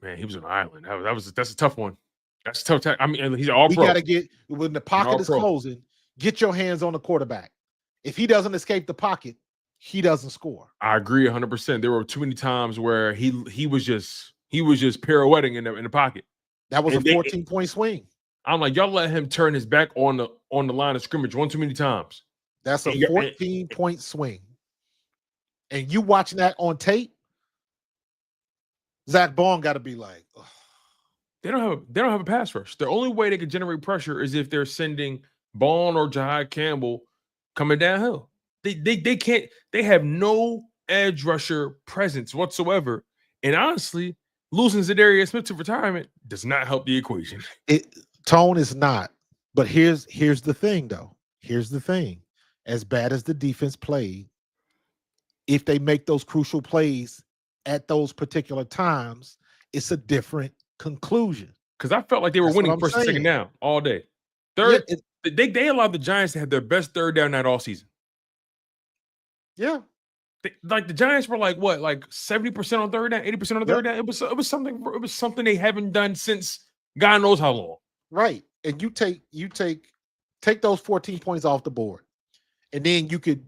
Man, he was an island. That's a tough one. That's a tough tackle. I mean, he's all pro. We got to get, when the pocket is closing, get your hands on the quarterback. If he doesn't escape the pocket, he doesn't score. I agree 100%. There were too many times where he was just pirouetting in the pocket. That was a 14-point swing. I'm like, y'all let him turn his back on the line of scrimmage one too many times. That's a 14-point swing. And you watching that on tape, Zach Bond got to be like, ugh. They don't have a pass rush. The only way they can generate pressure is if they're sending Bond or Jihaad Campbell coming downhill. They can't. They have no edge rusher presence whatsoever. And honestly, losing Zadarius Smith to retirement does not help the equation. Tone is not. But here's the thing, though. Here's the thing. As bad as the defense played, if they make those crucial plays at those particular times, it's a different conclusion. Because I felt like they were winning first and second down all day. They allowed the Giants to have their best third down night all season. Yeah. The Giants were like 70% on third down, 80% on third down. It was something they haven't done since God knows how long. Right. And you take those 14 points off the board. And then you could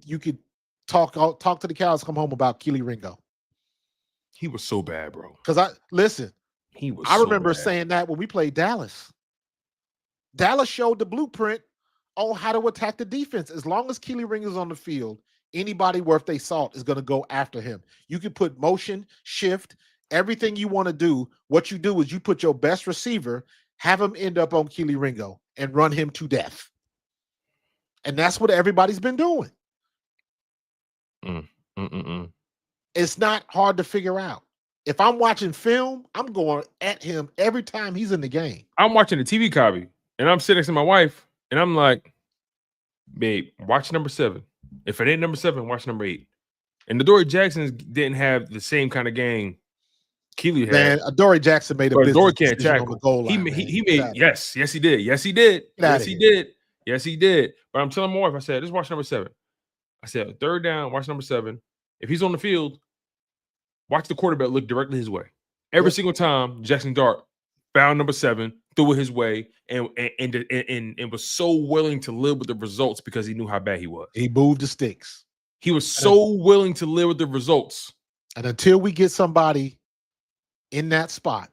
talk to the cows come home about Kelee Ringo. He was so bad, bro. Because I remember saying that when we played Dallas. Dallas showed the blueprint on how to attack the defense. As long as Kelee Ringo's on the field, anybody worth their salt is going to go after him. You can put motion, shift, everything you want to do. What you do is you put your best receiver, have him end up on Kelee Ringo and run him to death. And that's what everybody's been doing. It's not hard to figure out. If I'm watching film, I'm going at him every time he's in the game. I'm watching the TV copy, and I'm sitting next to my wife, and I'm like, babe, watch number 7. If it ain't number 7, watch number 8. And Adoree Jackson didn't have the same kind of game Kelee had. Man, Adoree Jackson made a business Adoree can't tackle. On the goal line, he made yes, he did. Yes, he did. But I'm telling my wife, I said, just watch number 7. I said, third down, watch number 7. If he's on the field, watch the quarterback look directly his way. Every single time Jackson Dart found number 7, threw it his way, and was so willing to live with the results because he knew how bad he was. He moved the sticks. He was so willing to live with the results. And until we get somebody in that spot,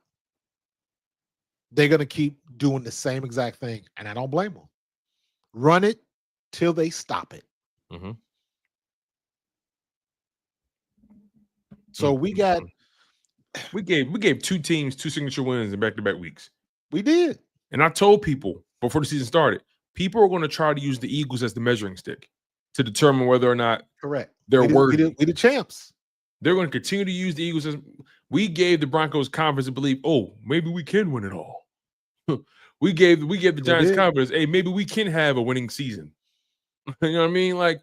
they're going to keep doing the same exact thing. And I don't blame them. Run it till they stop it. Mm-hmm. So we gave 2 teams 2 signature wins in back-to-back weeks. We did. And I told people before the season started, people are going to try to use the Eagles as the measuring stick to determine whether or not they're worthy. We the champs. They're going to continue to use the Eagles as we gave the Broncos confidence to believe, oh, maybe we can win it all. we gave the Giants confidence, hey, maybe we can have a winning season. You know what I mean? Like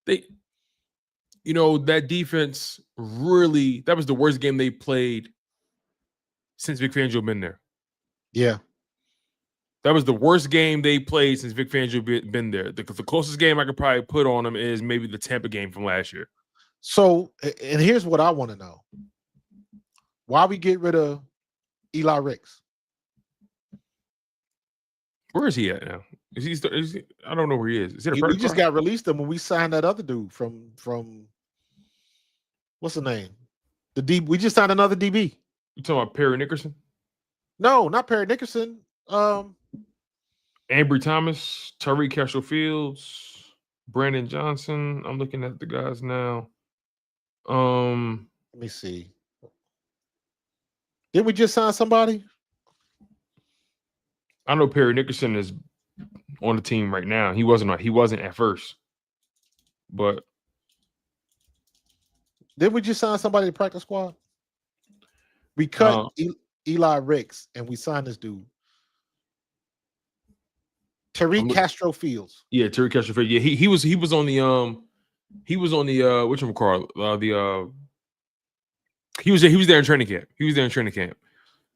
that defense really, that was the worst game they played since Vic Fangio been there. Yeah. That was the worst game they played since Vic Fangio been there. The closest game I could probably put on them is maybe the Tampa game from last year. So, and here's what I want to know. Why we get rid of Eli Ricks? Where is he at now? Is he I don't know where he is. Is it we just got released him when we signed that other dude from what's the name? We just signed another DB. You talking about Perry Nickerson? No, not Perry Nickerson. Ambry Thomas, Tariq Castro Fields, Brandon Johnson. I'm looking at the guys now. Let me see. Didn't we just sign somebody? I know Perry Nickerson is on the team right now. He wasn't at first. But did we just sign somebody to practice squad? We cut Eli Ricks and we signed this dude. Tariq Castro Fields. Yeah, Tariq Castro Fields. Yeah, he was on the whatchamacallit, he was there in training camp.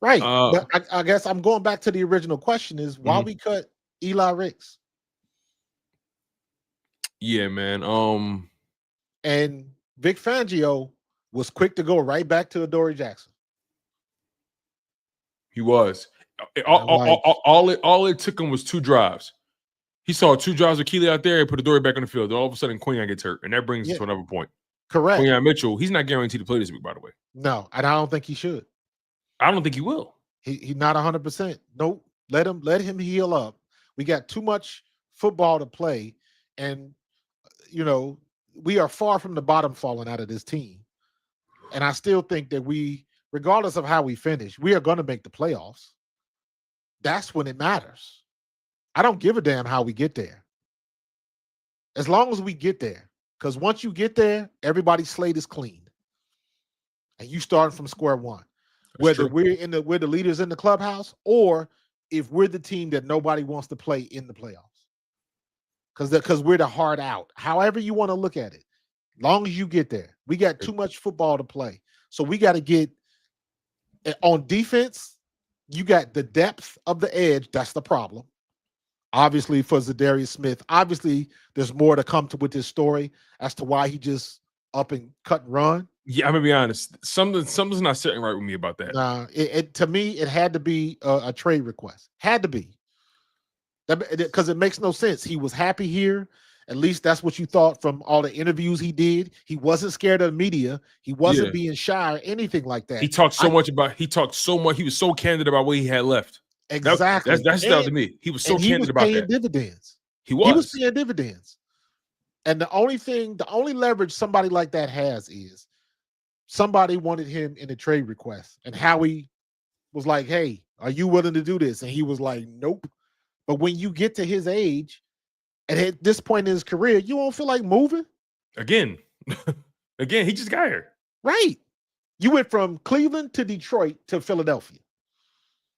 Right. But I guess I'm going back to the original question is why we cut Eli Ricks? Yeah, man. And Vic Fangio was quick to go right back to Adoree Jackson. He was. All it took him was 2 drives. He saw 2 drives with Kelee out there and put Adoree back on the field. Then all of a sudden, Quinyon gets hurt, and that brings us to another point. Correct. Quinyon Mitchell, he's not guaranteed to play this week, by the way. No, and I don't think he should. I don't think he will. He's not 100%. Nope. Let him heal up. We got too much football to play, and we are far from the bottom falling out of this team. And I still think that regardless of how we finish, we are going to make the playoffs. That's when it matters. I don't give a damn how we get there. As long as we get there. Because once you get there, everybody's slate is clean. And you start from square one. Whether we're the leaders in the clubhouse or if we're the team that nobody wants to play in the playoffs. Because we're the hard out. However you want to look at it. Long as you get there. We got too much football to play. So we got to get on defense. You got the depth of the edge. That's the problem. Obviously, for Zadarius Smith, obviously there's more to come with this story as to why he just up and cut and run. Yeah, I'm gonna be honest. Something's not sitting right with me about that. Nah, to me, it had to be a trade request. Had to be. Because it makes no sense. He was happy here. At least that's what you thought from all the interviews he did. He wasn't scared of the media. He wasn't being shy or anything like that. He talked so much. He was so candid about what he had left. Exactly. That's stuff to me. He was so candid about that. He was paying dividends. He was paying dividends. And the only leverage somebody like that has is somebody wanted him in a trade request. And Howie was like, hey, are you willing to do this? And he was like, nope. But when you get to his age, and at this point in his career, you won't feel like moving? Again, he just got here. Right. You went from Cleveland to Detroit to Philadelphia.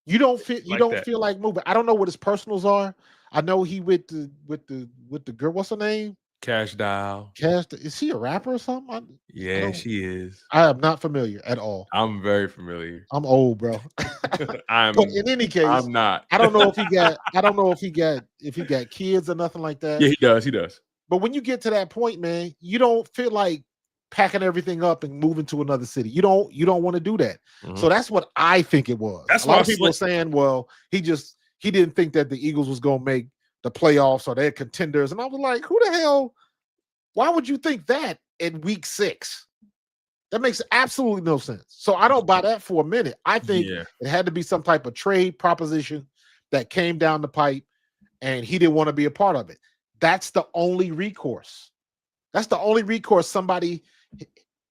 You don't feel like moving. I don't know what his personals are. I know he with the girl. What's her name? Cash Doll. Is she a rapper or something? Yeah, she is. I am not familiar at all. I'm very familiar. I'm old, bro. But in any case, I'm not. I don't know if he got kids or nothing like that. Yeah, he does. But when you get to that point, man, you don't feel like packing everything up and moving to another city. You don't want to do that. Mm-hmm. So that's what I think it was. That's a lot of people are saying, well, he didn't think that the Eagles was going to make the playoffs or they're contenders. And I was like, who the hell? Why would you think that in week 6? That makes absolutely no sense. So I don't buy that for a minute. I think it had to be some type of trade proposition that came down the pipe and he didn't want to be a part of it. That's the only recourse. That's the only recourse somebody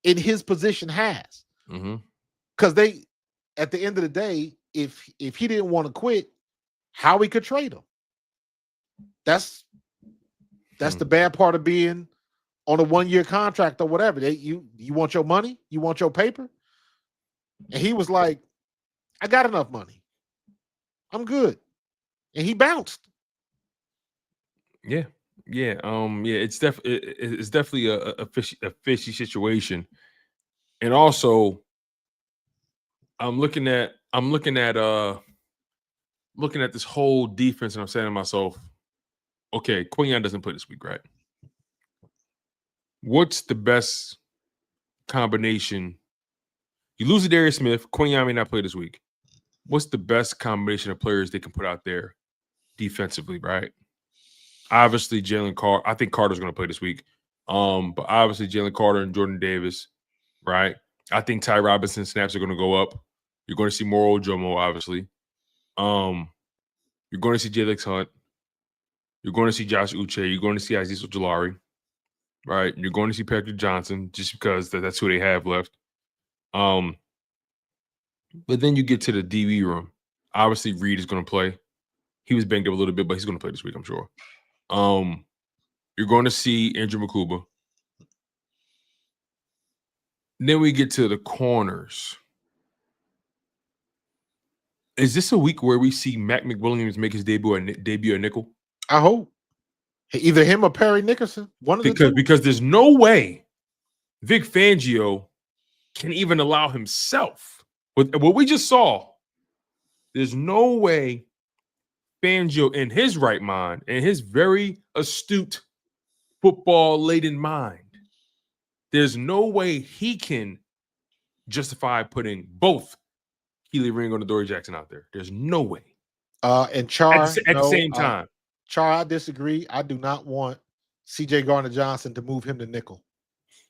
in his position has. Because at the end of the day, if he didn't want to quit, Howie could trade him. That's the bad part of being on a 1-year contract or whatever. You want your money? You want your paper? And he was like, I got enough money. I'm good. And he bounced. Yeah. It's definitely a fishy situation. And also, I'm looking at this whole defense, and I'm saying to myself, okay, Quinyon doesn't play this week, right? What's the best combination? You lose Zadarius Smith, Quinyon may not play this week. What's the best combination of players they can put out there defensively, right? Obviously, Jalen Carter. I think Carter's going to play this week. But obviously, Jalen Carter and Jordan Davis, right? I think Ty Robinson snaps are going to go up. You're going to see more Ojomo, obviously. You're going to see J-Lex Hunt. You're going to see Josh Uche. You're going to see Azeez Ojulari, right? You're going to see Patrick Johnson just because that's who they have left. But then you get to the DB room. Obviously, Reed is going to play. He was banged up a little bit, but he's going to play this week, I'm sure. You're going to see Andrew Makuba. Then we get to the corners. Is this a week where we see Mac McWilliams make his debut at nickel? I hope. Either him or Perry Nickerson. One of the two. Because there's no way Vic Fangio can even allow himself. With what we just saw, there's no way Fangio in his right mind, in his very astute football-laden mind, there's no way he can justify putting both Kelee Ringo and Adoree Jackson out there. There's no way. And Char, at the same time. Char, I disagree. I do not want CJ Garner Johnson to move him to nickel.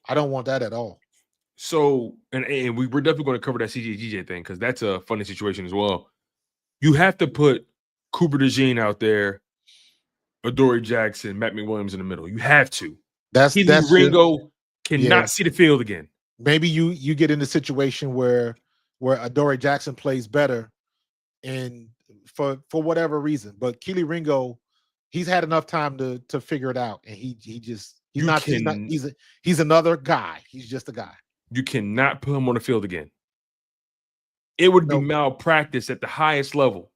I don't want that at all. So, and we're definitely going to cover that CJ thing because that's a funny situation as well. You have to put Cooper DeJean out there, Adoree Jackson, Matt McWilliams in the middle. You have to. That's Ringo cannot see the field again. Maybe you get in a situation where Adoree Jackson plays better, and for whatever reason, but Kelee Ringo, he's had enough time to figure it out, and he's another guy. He's just a guy. You cannot put him on the field again. It would be malpractice at the highest level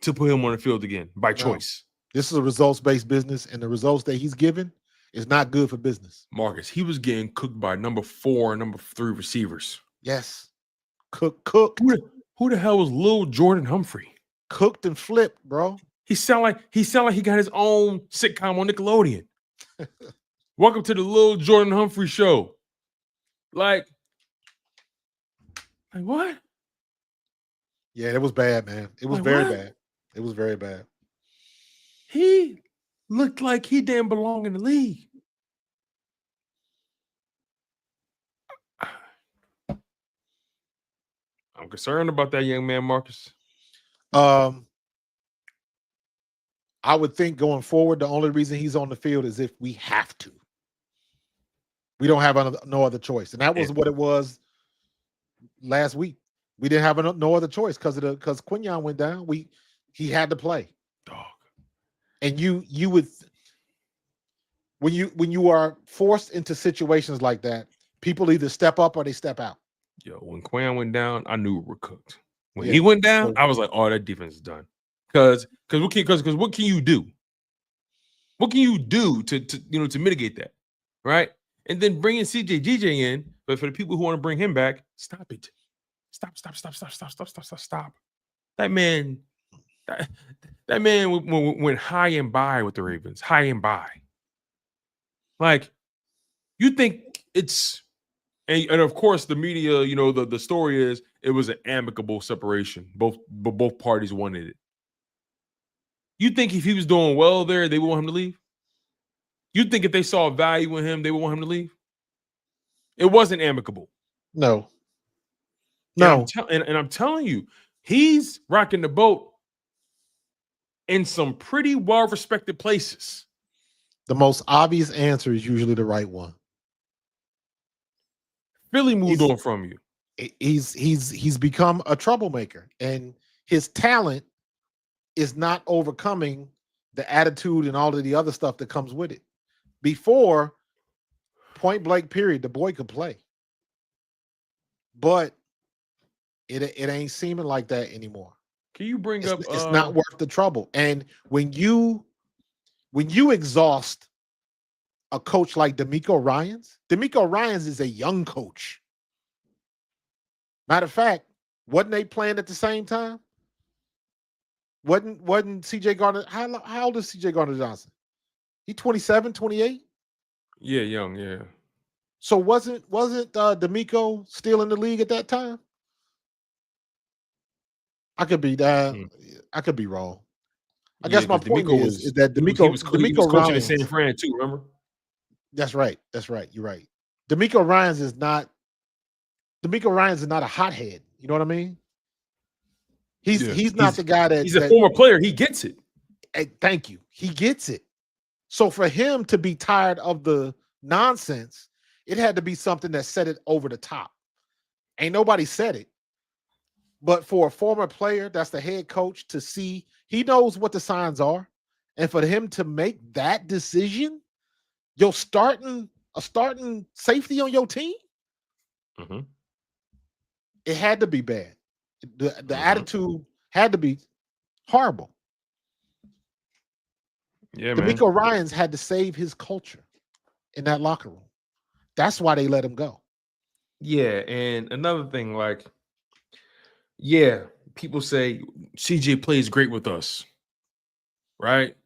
to put him on the field again by choice. This is a results-based business, and the results that he's given is not good for business. Marcus, he was getting cooked by number 4 and number 3 receivers. Yes. Cooked. Who the hell was Lil Jordan Humphrey? Cooked and flipped, bro. He sound like he got his own sitcom on Nickelodeon. Welcome to the Lil Jordan Humphrey show. Like what? Yeah, it was bad, man. It was very bad. It was very bad. He looked like he didn't belong in the league. I'm concerned about that young man, Marcus. I would think going forward, the only reason he's on the field is if we have to. We don't have no other choice, and that was what it was last week. We didn't have no other choice because Quinyon went down. He had to play. Dog. And you would, when you are forced into situations like that, people either step up or they step out. Yo, when Quinyon went down, I knew we were cooked. When he went down, I was like, "Oh, that defense is done." Because what can you do? What can you do to mitigate that, right? And then bringing CJ in, but for the people who want to bring him back, stop it. Stop. That man went high and by with the Ravens. High and by. Like, you think it's and of course the media, the story is it was an amicable separation. Both parties wanted it. You think if he was doing well there, they would want him to leave? You think if they saw value in him, they would want him to leave? It wasn't amicable. No. And I'm telling you, he's rocking the boat in some pretty well-respected places. The most obvious answer is usually the right one. Philly moved on from you. He's become a troublemaker, and his talent is not overcoming the attitude and all of the other stuff that comes with it. Before, point blank period, the boy could play. But it ain't seeming like that anymore. Can you bring up it's not worth the trouble. And when you exhaust a coach like DeMeco Ryans is a young coach. Matter of fact, wasn't they playing at the same time? Wasn't CJ Garner? How old is CJ Garner Johnson? He 27, 28? Yeah, young, yeah. So wasn't DeMeco still in the league at that time? I could be that. I could be wrong. I guess my point is that DeMeco was coaching in San Fran too. Remember? That's right. You're right. DeMeco Ryans is not a hothead. You know what I mean? He's not the guy that he's a former player. He gets it. Hey, thank you. He gets it. So for him to be tired of the nonsense, it had to be something that set it over the top. Ain't nobody said it. But for a former player, that's the head coach, to see, he knows what the signs are. And for him to make that decision, you're starting safety on your team? Mm-hmm. It had to be bad. The attitude had to be horrible. Yeah, man. D'Amico Ryans had to save his culture in that locker room. That's why they let him go. Yeah, and another thing, like, yeah, people say CJ plays great with us, right?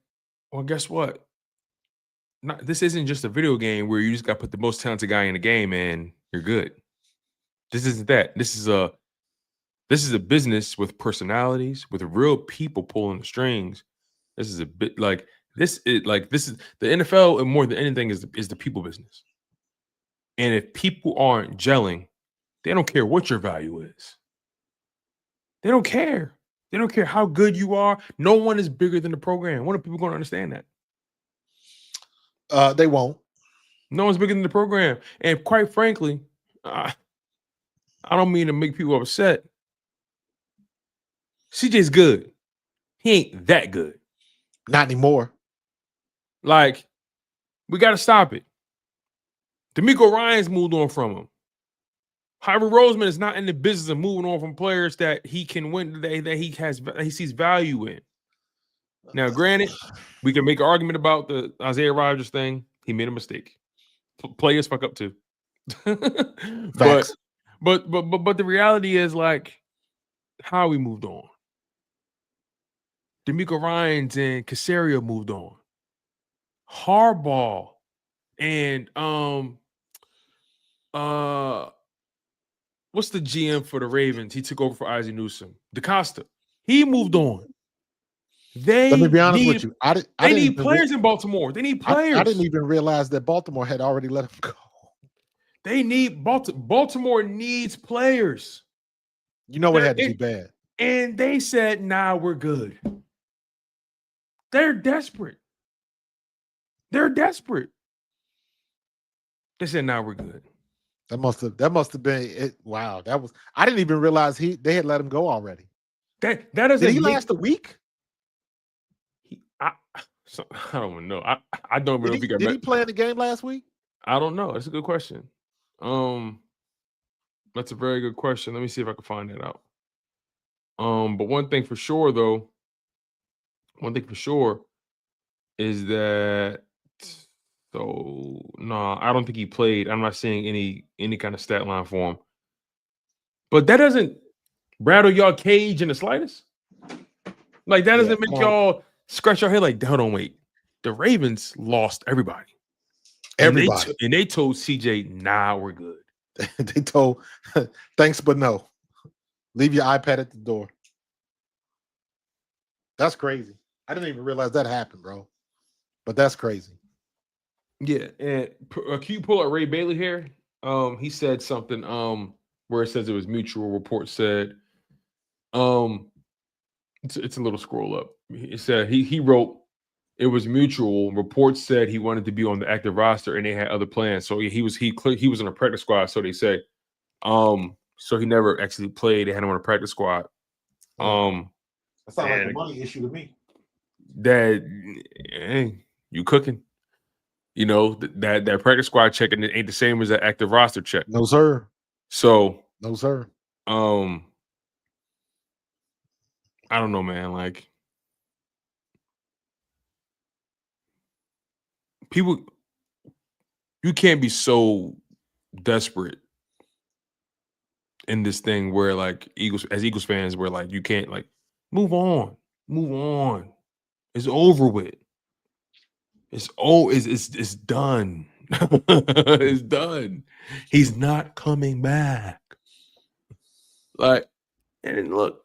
Well, guess what? This isn't just a video game where you just got to put the most talented guy in the game and you're good. This isn't that. This is a business with personalities, with real people pulling the strings. This is a bit like this is the NFL, and more than anything is the people business. And if people aren't gelling, they don't care what your value is. They don't care. They don't care how good you are. No one is bigger than the program. When are people going to understand that? They won't. No one's bigger than the program. And quite frankly, I don't mean to make people upset. CJ's good. He ain't that good. Not anymore. Like, we got to stop it. D'Amico Ryans moved on from him. Howie Roseman is not in the business of moving on from players that he can win, that he sees value in. Now, granted, we can make an argument about the Isaiah Rodgers thing. He made a mistake. Players fuck up too. but the reality is, like, Howie moved on. D'Amico Ryans and Casario moved on. Harbaugh and what's the GM for the Ravens? He took over for Isaac Newsom. DeCosta. He moved on. Let me be honest with you. They need players in Baltimore. They need players. I didn't even realize that Baltimore had already let him go. They need Baltimore needs players. You know it had to be bad. And they said, nah, we're good. They're desperate. They're desperate. They said, nah, we're good. That must have been it. Wow. I didn't even realize they had let him go already. That doesn't. Did he last a week? I don't even know. I don't even know if he got. Did he play in the game last week? I don't know. That's a good question. That's a very good question. Let me see if I can find that out. But one thing for sure is that I don't think he played. I'm not seeing any kind of stat line for him. But that doesn't rattle y'all cage in the slightest. Like, that doesn't make y'all scratch your head like, hold on, wait. The Ravens lost everybody. Everybody. And they told CJ, nah, we're good. They told, thanks, but no. Leave your iPad at the door. That's crazy. I didn't even realize that happened, bro. But that's crazy. Yeah. And can you pull up Ray Bailey here? He said something where it says it was mutual. Report said, it's a little scroll up. It said he wrote, it was mutual. Reports said he wanted to be on the active roster and they had other plans. So he was on a practice squad. So they say, so he never actually played. They had him on a practice squad. That sounds like a money issue to me. That you cooking, you know, that practice squad check ain't the same as that active roster check. No, sir. So no, sir. I don't know, man. Like, people, you can't be so desperate in this thing where, like, Eagles fans, where, like, you can't, like, move on. It's over with. It's done. It's done. He's not coming back. Like, and look,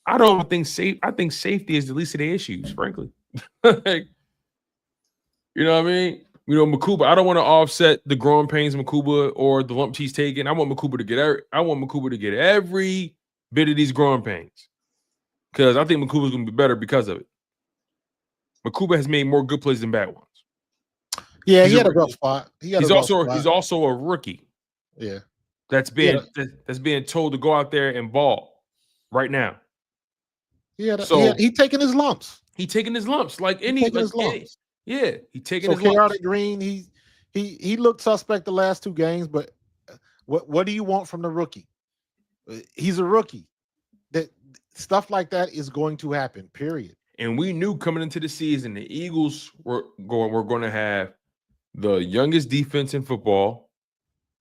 I think safety is the least of the issues, frankly. Like, you know what I mean? You know, Makuba, I don't want to offset the growing pains of Makuba or the lumps he's taking. I want Makuba to get every bit of these growing pains. Because I think Makuba's going to be better because of it. Makuba has made more good plays than bad ones. Yeah, he had a rough spot. He's also a rookie. Yeah. That's being told to go out there and ball right now. He taking his lumps. He taking his lumps like any. Yeah, he taking his lumps. Chaotic Green, he looked suspect the last two games, but What do you want from the rookie? He's a rookie. That stuff like that is going to happen. Period. And we knew coming into the season, the Eagles were going to have the youngest defense in football.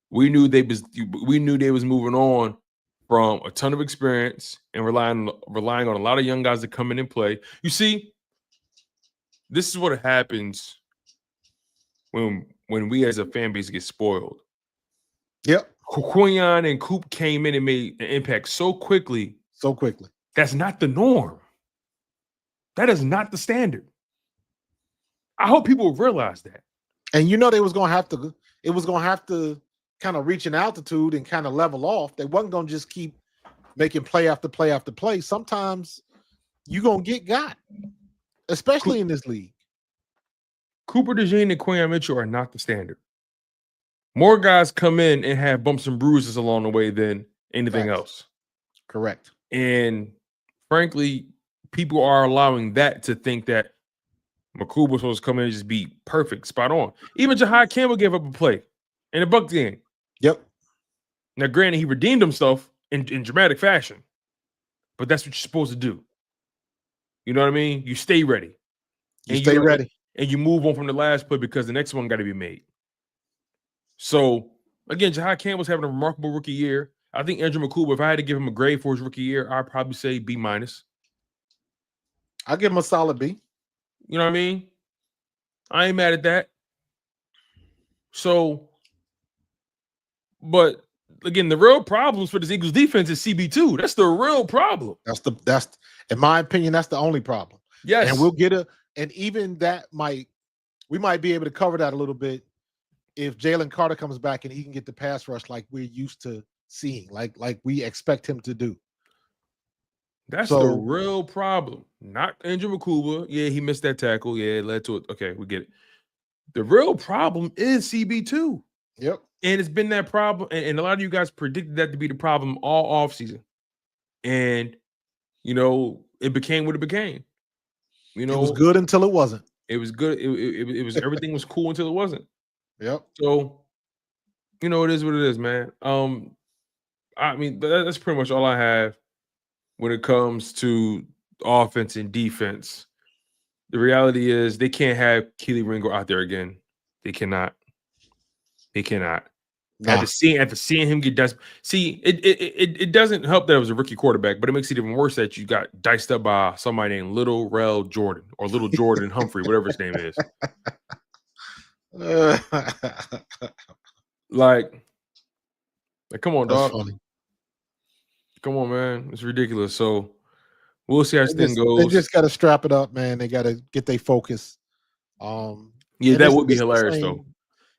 We knew they was moving on from a ton of experience and relying on a lot of young guys to come in and play. You see, this is what happens when we as a fan base get spoiled. Yep. Quinyon and Coop came in and made an impact so quickly. So quickly. That's not the norm. That is not the standard. I hope people realize that. And you know it was going to have to kind of reach an altitude and kind of level off. They wasn't going to just keep making play after play after play. Sometimes you're going to get got, especially in this league. Cooper DeJean and Quinyon Mitchell are not the standard. More guys come in and have bumps and bruises along the way than anything else. Correct. And frankly, people are allowing that to think that McCool was supposed to come in and just be perfect, spot on. Even Jihaad Campbell gave up a play in the Bucs game. Yep. Now, granted, he redeemed himself in dramatic fashion, but that's what you're supposed to do. You know what I mean? You stay ready. You stay ready. And you move on from the last play because the next one got to be made. So, again, Jihaad Campbell's having a remarkable rookie year. I think Andrew McCool, if I had to give him a grade for his rookie year, I'd probably say B-. I'll give him a solid B. You know what I mean? I ain't mad at that. So, but again, the real problems for this Eagles defense is CB2. That's the real problem. That's in my opinion, that's the only problem. Yes. And we'll get and even that we might be able to cover that a little bit if Jalen Carter comes back and he can get the pass rush like we're used to seeing, like we expect him to do. That's the real problem. Not Andrew McCool. Yeah, he missed that tackle. Yeah, it led to it. Okay, we get it. The real problem is CB2. Yep. And it's been that problem. And a lot of you guys predicted that to be the problem all offseason. And, it became what it became. It was good until it wasn't. It was good. It was everything was cool until it wasn't. Yep. So, it is what it is, man. I mean, that's pretty much all I have when it comes to offense and defense. The reality is they can't have Kelee Ringo out there again. They cannot. Nah. After seeing him get diced. See, it doesn't help that it was a rookie quarterback, but it makes it even worse that you got diced up by somebody named Little Rel Jordan or Little Jordan Humphrey, whatever his name is. Like, come on, dog. Funny. Come on, man. It's ridiculous. So we'll see how this thing goes. They just got to strap it up, man. They got to get their focus. Yeah, that would be hilarious, though.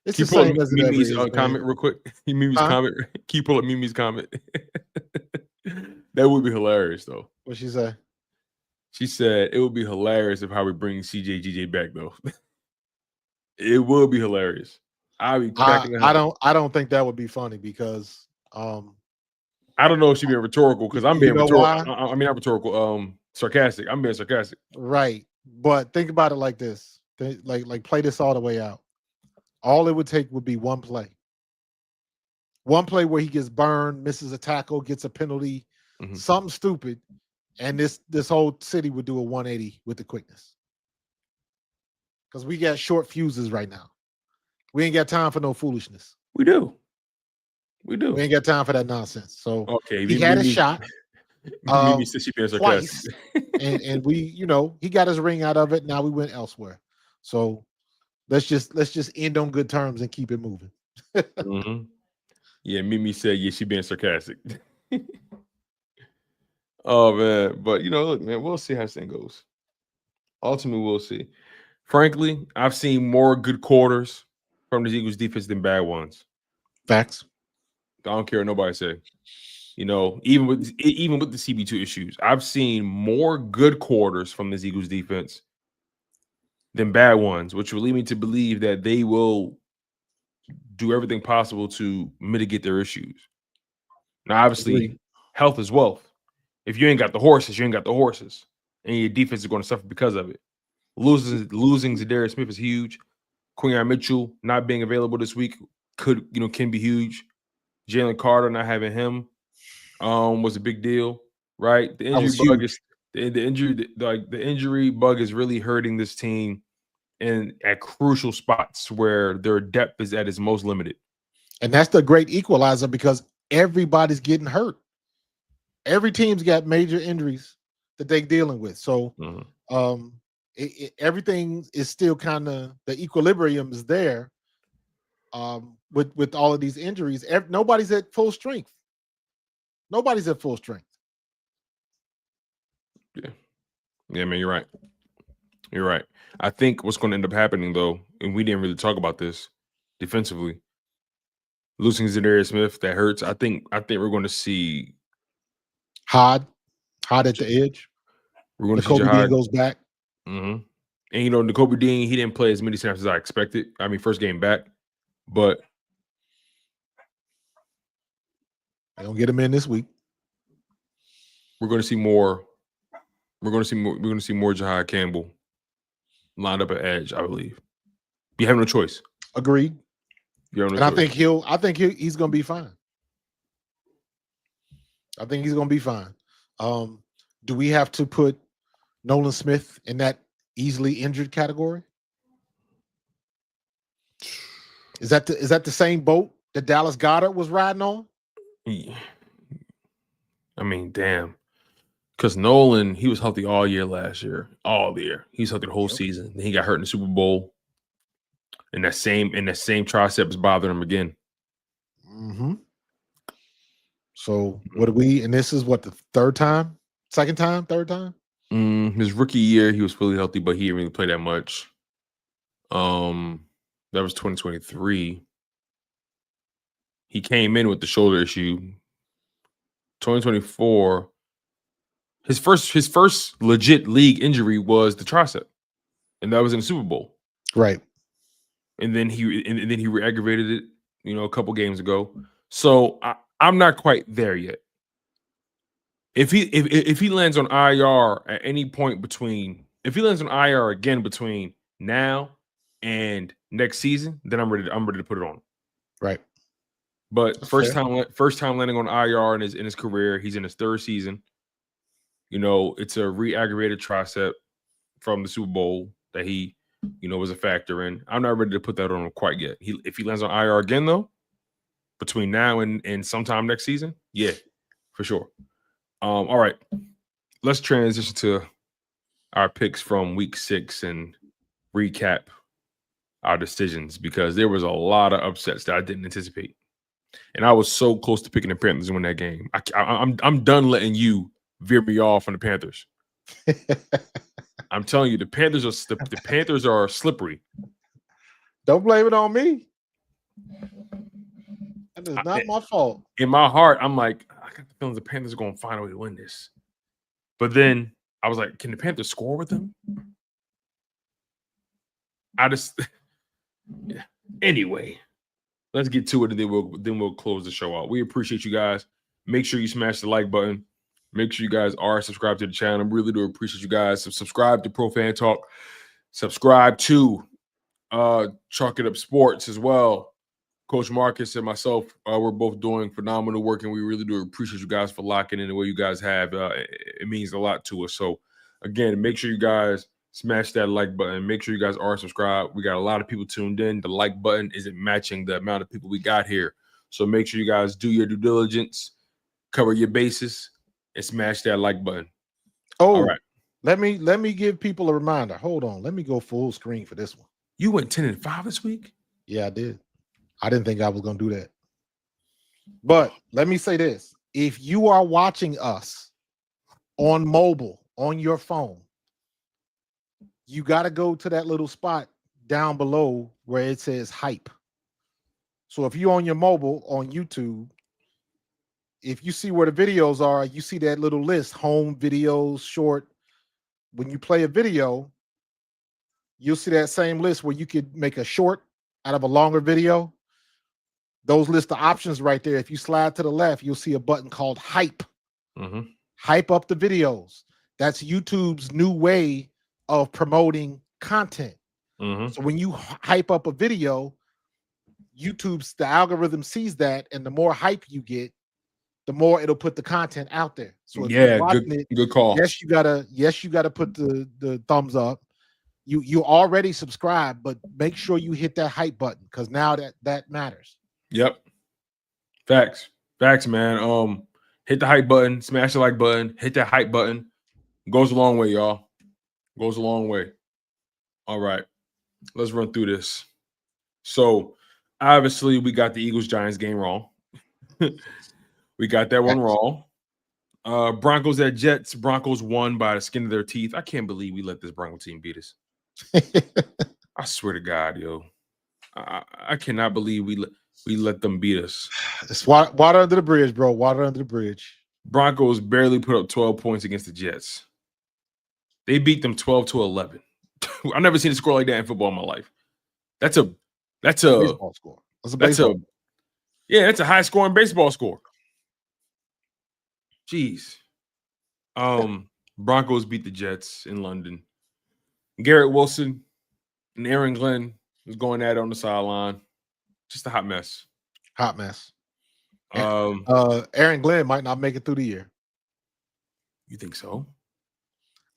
It's Can the you same pull up as Mimi's comment real quick? Mimi's comment. Can you pull up Mimi's comment? That would be hilarious, though. What'd she say? She said it would be hilarious if Howie brings CJ back, though. It would be hilarious. I'd be cracking I don't think that would be funny because I don't know if she's being rhetorical because I'm being rhetorical. I mean, not rhetorical. Sarcastic. I'm being sarcastic. Right, but think about it like this. Like play this all the way out. All it would take would be one play. One play where he gets burned, misses a tackle, gets a penalty, something stupid, and this whole city would do a 180 with the quickness. Because we got short fuses right now. We ain't got time for no foolishness. We do. We ain't got time for that nonsense. So okay, he had a shot. Mimi said she being twice, and we, he got his ring out of it. Now we went elsewhere. So let's just end on good terms and keep it moving. Yeah, Mimi said, yeah, she being sarcastic. Oh man, but look, man, we'll see how this thing goes. Ultimately, we'll see. Frankly, I've seen more good quarters from the Eagles defense than bad ones. Facts. I don't care what nobody say. Even with the CB2 issues, I've seen more good quarters from this Eagles defense than bad ones, which will lead me to believe that they will do everything possible to mitigate their issues. Now, obviously, health is wealth. If you ain't got the horses, you ain't got the horses, and your defense is going to suffer because of it. Losing Zadarius Smith is huge. Quinyon Mitchell not being available this week can be huge. Jalen Carter not having him was a big deal, right? The That was injury bug huge. is the injury bug is really hurting this team at crucial spots where their depth is at its most limited. And that's the great equalizer because everybody's getting hurt. Every team's got major injuries that they're dealing with. So everything is still kind of, the equilibrium is there with all of these injuries. Nobody's at full strength. Nobody's at full strength. Yeah, man, you're right. You're right. I think what's going to end up happening, though, and we didn't really talk about this defensively, losing Zadarius Smith, that hurts. I think we're going to see Jihaad at the edge. We're going to see Kobe Jihaad. Dean goes back. And Kobe Dean, he didn't play as many snaps as I expected. I mean, first game back, but they don't get him in this week. We're going to see more. We're going to see more Jihaad Campbell lined up at edge, I believe. You have no choice. Agreed. And I think he's going to be fine. I think he's going to be fine. Do we have to put Nolan Smith in that easily injured category? Is that the same boat that Dallas Goedert was riding on? Yeah. I mean, damn. Because Nolan, he was healthy all year last year. All year. He was healthy the whole season. Then he got hurt in the Super Bowl. And that same triceps bothered him again. Mm-hmm. So what do we, and this is what, the third time? Third time? His rookie year, he was fully healthy, but he didn't really play that much. That was 2023. He came in with the shoulder issue. 2024, his first legit league injury was the tricep, and that was in the Super Bowl. Right. And then he re-aggravated it, a couple games ago. So I'm not quite there yet. If he lands on IR at any point between, if he lands on IR again between now and next season, then I'm ready to put it on. Right. But That's first fair. time landing on IR in his career, he's in his third season. It's a re-aggravated tricep from the Super Bowl that he, was a factor in. I'm not ready to put that on him quite yet. If he lands on IR again though, between now and sometime next season, yeah, for sure. All right, let's transition to our picks from week 6 and recap our decisions, because there was a lot of upsets that I didn't anticipate, and I was so close to picking the Panthers to win that game. I'm done letting you veer me off on the Panthers. I'm telling you, the Panthers are slippery. Don't blame it on me. That is not my fault. In my heart, I'm like, I got the feeling the Panthers are going to find a way to win this. But then I was like, can the Panthers score with them? Anyway, let's get to it, and then we'll close the show out. We appreciate you guys. Make sure you smash the like button. Make sure you guys are subscribed to the channel. I really do appreciate you guys. So subscribe to Pro Fan Talk. Subscribe to Chalk It Up Sports as well. Coach Marcus and myself, we're both doing phenomenal work, and we really do appreciate you guys for locking in the way you guys have. It means a lot to us. So, again, make sure you guys smash that like button. Make sure you guys are subscribed. We got a lot of people tuned in. The like button isn't matching the amount of people we got here. So make sure you guys do your due diligence, cover your bases, and smash that like button. Oh, all right. Let me give people a reminder. Hold on. Let me go full screen for this one. You went 10-5 this week? Yeah, I did. I didn't think I was going to do that. But let me say this. If you are watching us on mobile, on your phone, you got to go to that little spot down below where it says hype. So if you're on your mobile on YouTube, if you see where the videos are, you see that little list, home, videos, short. When you play a video, you'll see that same list where you could make a short out of a longer video. Those list of options right there. If you slide to the left, you'll see a button called hype. Mm-hmm. Hype up the videos. That's YouTube's new way of promoting content. Mm-hmm. So when you hype up a video, the algorithm sees that, and the more hype you get, the more it'll put the content out there. So if you're watching good call. yes, you gotta put the thumbs up. You already subscribe, but make sure you hit that hype button because now that matters. Yep. Facts, man. Hit the hype button, smash the like button, hit that hype button. Goes a long way, y'all. Goes a long way. All right, let's run through this. So obviously we got the Eagles-Giants game wrong. We got that one wrong. Broncos at Jets. Broncos won by the skin of their teeth. I can't believe we let this Bronco team beat us. I swear to God, yo. I cannot believe we let them beat us. It's water under the bridge, bro. Water under the bridge. Broncos barely put up 12 points against the Jets. They beat them 12-11. I've never seen a score like that in football in my life. That's a baseball score. That's a high scoring baseball score. Jeez. Broncos beat the Jets in London. Garrett Wilson and Aaron Glenn was going at it on the sideline. Just a hot mess. Hot mess. Aaron Glenn might not make it through the year. You think so?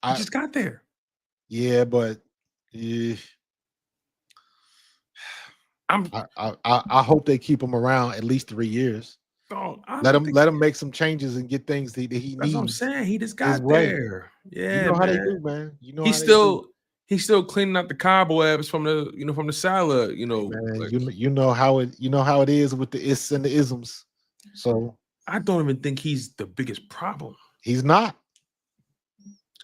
He just got there. Yeah, but I hope they keep him around at least 3 years. Let him make some changes and get things that he needs. That's what I'm saying. He just got there. Yeah, you know how they do, man. You know he's still cleaning up the cobwebs from the salad. Man, you know how it is with the ists and the isms. So I don't even think he's the biggest problem. He's not.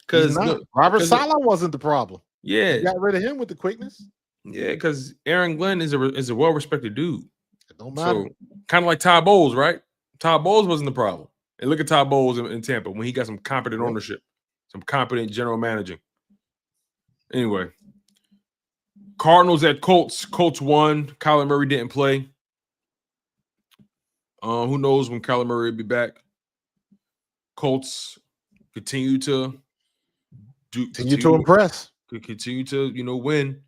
Because Robert Saleh wasn't the problem. Yeah, you got rid of him with the quickness. Yeah, because Aaron Glenn is a well-respected dude. It don't matter. So, kind of like Todd Bowles, right? Todd Bowles wasn't the problem. And look at Todd Bowles in Tampa when he got some competent ownership, some competent general managing. Anyway, Cardinals at Colts. Colts won. Kyler Murray didn't play. Who knows when Kyler Murray will be back? Colts continue to impress. Continue to win.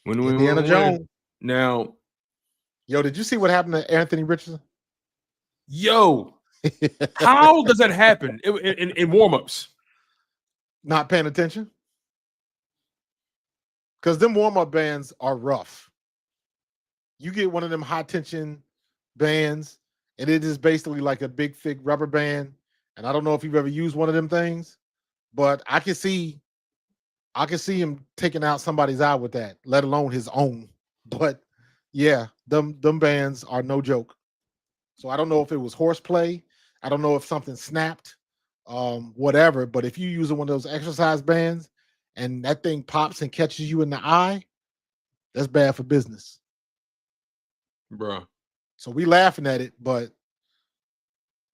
Indiana Jones. Now, yo, did you see what happened to Anthony Richardson? Yo, how does that happen in warm-ups? Not paying attention? Because them warm-up bands are rough. You get one of them high-tension bands, and it is basically like a big, thick rubber band. And I don't know if you've ever used one of them things, but I can see him taking out somebody's eye with that, let alone his own. But yeah, them bands are no joke. So I don't know if it was horseplay. I don't know if something snapped, whatever. But if you use one of those exercise bands and that thing pops and catches you in the eye, that's bad for business, bro. So we laughing at it, but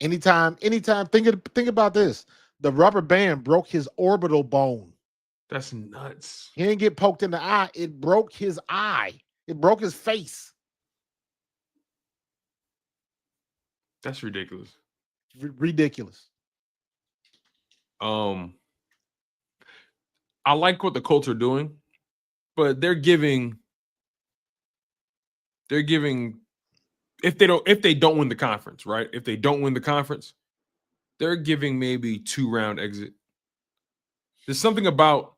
anytime, think about this. The rubber band broke his orbital bone. That's nuts. He didn't get poked in the eye. It broke his eye. It broke his face. That's ridiculous. Ridiculous. I like what the Colts are doing, but they're giving if they don't win the conference, right? If they don't win the conference, they're giving maybe 2-round exit. There's something about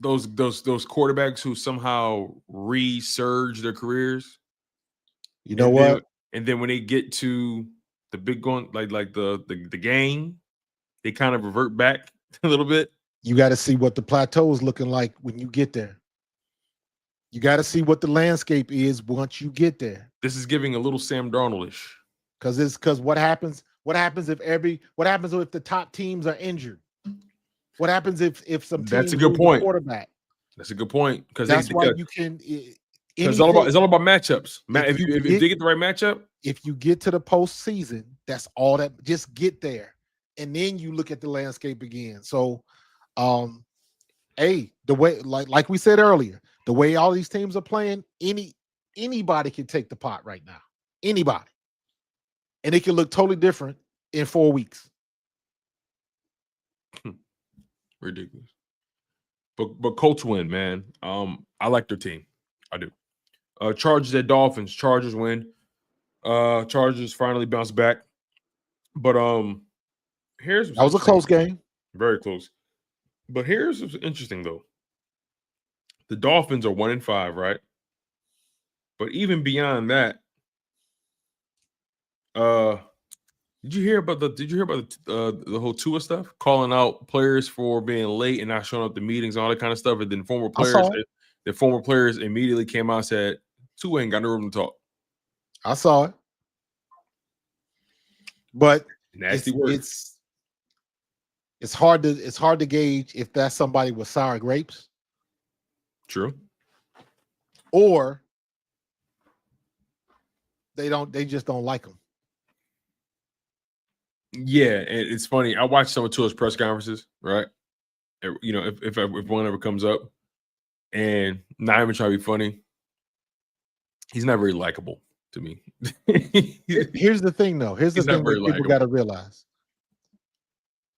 those quarterbacks who somehow resurge their careers. You know what? And then when they get to the big one, like the game, they kind of revert back a little bit. You got to see what the plateau is looking like when you get there. You got to see what the landscape is once you get there. This is giving a little Sam Darnold-ish. Because what happens if the top teams are injured? What happens if some teams That's a good point. Quarterback? That's a good point. Because that's why you can. It's all about matchups. If they get the right matchup, if you get to the postseason, that's all that. Just get there, and then you look at the landscape again. So, the way like we said earlier, the way all these teams are playing, anybody can take the pot right now. Anybody, and it can look totally different in 4 weeks. Ridiculous. But Colts win, man. I like their team. I do. Chargers at Dolphins. Chargers win. Chargers finally bounce back. But here's what's that was a close game. Very close. But here's what's interesting though. The Dolphins are 1-5, right? But even beyond that, did you hear about the whole Tua stuff? Calling out players for being late and not showing up to meetings and all that kind of stuff. And then former players immediately came out and said, Tua ain't got no room to talk. I saw it. But Nasty it's hard to gauge if that's somebody with sour grapes. True. Or they just don't like him. Yeah, and it's funny. I watched some of Tua's press conferences, right? You know, if one ever comes up, and not even trying to be funny, he's not very likable to me. Here's the thing, though. Here's the thing that people got to realize.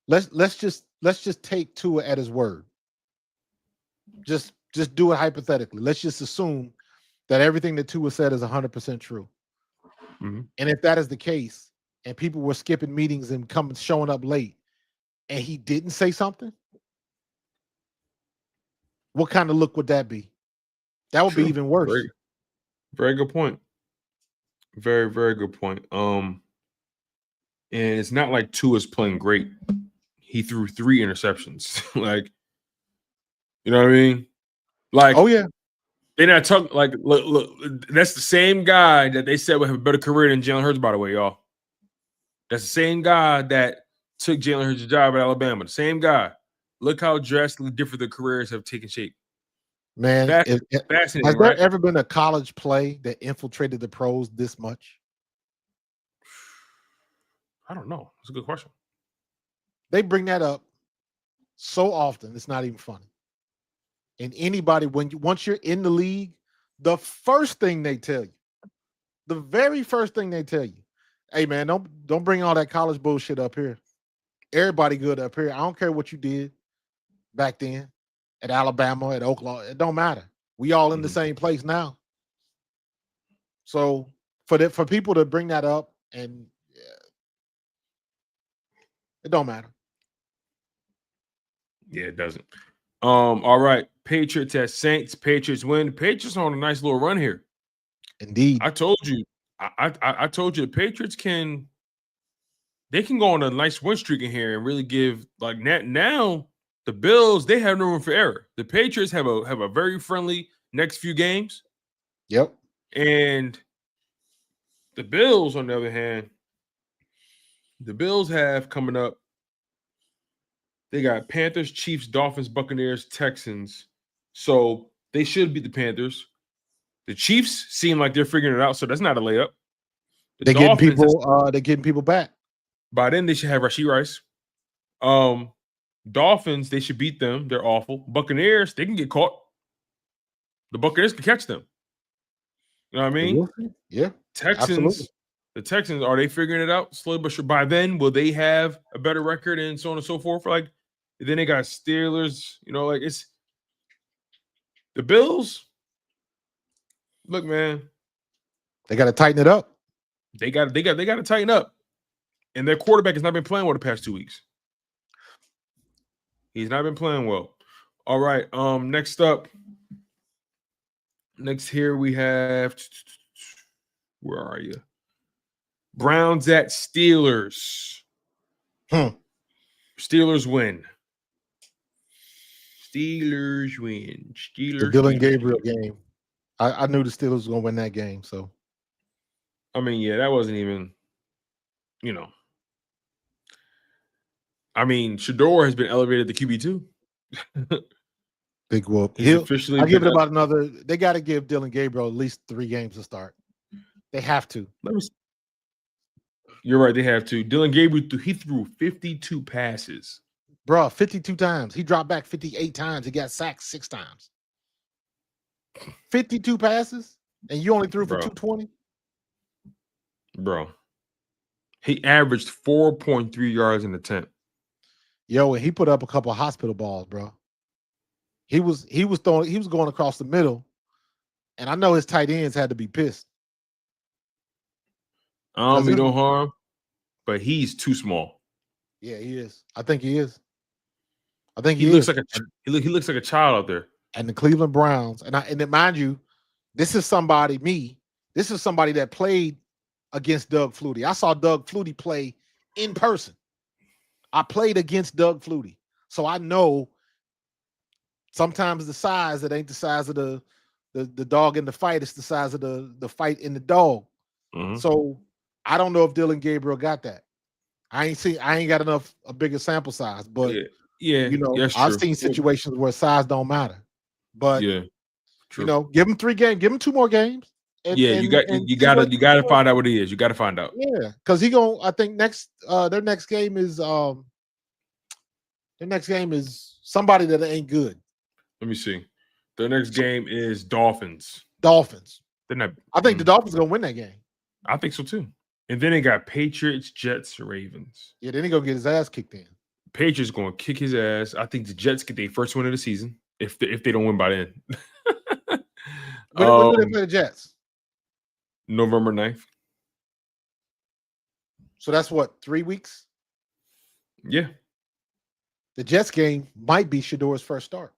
Let's just take Tua at his word. Just do it hypothetically. Let's just assume that everything that Tua said is 100% true. Mm-hmm. And if that is the case, and people were skipping meetings and showing up late, and he didn't say something, what kind of look would that be? That would be even worse. Very, very good point. Very, very good point. And it's not like Tua's playing great. He threw 3 interceptions. Like, you know what I mean? Like, oh yeah. They're not talking like look, that's the same guy that they said would have a better career than Jalen Hurts, by the way, y'all. That's the same guy that took Jalen Hurts' job at Alabama. The same guy. Look how drastically different the careers have taken shape. Man, fascinating. Has there ever been a college play that infiltrated the pros this much? I don't know. It's a good question. They bring that up so often, it's not even funny. And anybody, once you're in the league, the first thing they tell you, the very first thing they tell you, hey man, don't bring all that college bullshit up here. Everybody good up here. I don't care what you did back then at Alabama, at Oklahoma. It don't matter. We all in the same place now. So for people to bring that up, and it don't matter. Yeah, it doesn't. All right. Patriots at Saints. Patriots win. Patriots are on a nice little run here. Indeed. I told you. I told you the Patriots can go on a nice win streak in here and really give like now the Bills, they have no room for error. The Patriots have a very friendly next few games. Yep. And the Bills, on the other hand, the Bills have coming up. They got Panthers, Chiefs, Dolphins, Buccaneers, Texans. So they should beat the Panthers. The Chiefs seem like they're figuring it out, so that's not a layup. They're getting people back. By then, they should have Rashee Rice. Dolphins, they should beat them. They're awful. Buccaneers, they can get caught. The Buccaneers can catch them. You know what I mean? Yeah. Texans, absolutely. The Texans, are they figuring it out slowly but sure? By then, will they have a better record and so on and so forth? Like, then they got Steelers. You know, like it's the Bills. Look, man, they got to tighten it up. They got to tighten up. And their quarterback has not been playing well the past 2 weeks. He's not been playing well. All right. Next up. Next here we have. Where are you? Browns at Steelers. Steelers win. Steelers win. The Dylan Gabriel game. I knew the Steelers was going to win that game. So, I mean, yeah, that wasn't even, you know. I mean, Shador has been elevated to QB2. Big whoop. Officially I give it about another. They got to give Dylan Gabriel at least 3 games to start. They have to. You're right. They have to. Dylan Gabriel, he threw 52 passes. Bro, 52 times. He dropped back 58 times. He got sacked 6 times. 52 passes, and you only threw for 220? Bro. He averaged 4.3 yards an attempt. Yo, and he put up a couple of hospital balls, bro. He was going across the middle, And I know his tight ends had to be pissed. I don't mean no harm, but he's too small. Yeah, he is. I think he is. I think he looks like he looks like a child out there. And the Cleveland Browns, and then mind you, this is somebody that played against Doug Flutie. I saw Doug Flutie play in person. I played against Doug Flutie, so I know sometimes the size, it ain't the size of the dog in the fight, it's the size of the fight in the dog. Mm-hmm. So I don't know if Dylan Gabriel got that. I ain't got a bigger sample size, but yeah, I've seen situations where size don't matter. But true. Give him 3 games, give him 2 more games. You gotta find out what he is. You gotta find out. Yeah, because I think their next game is somebody that ain't good. Let me see. Their next game is Dolphins. They're not. I think the Dolphins are gonna win that game. I think so too. And then they got Patriots, Jets, Ravens. Yeah, then he gonna get his ass kicked in. Patriots gonna kick his ass. I think the Jets get their first win of the season if they don't win by then. When do they play the Jets? November 9th. So that's what, 3 weeks? Yeah. The Jets game might be Shador's first start.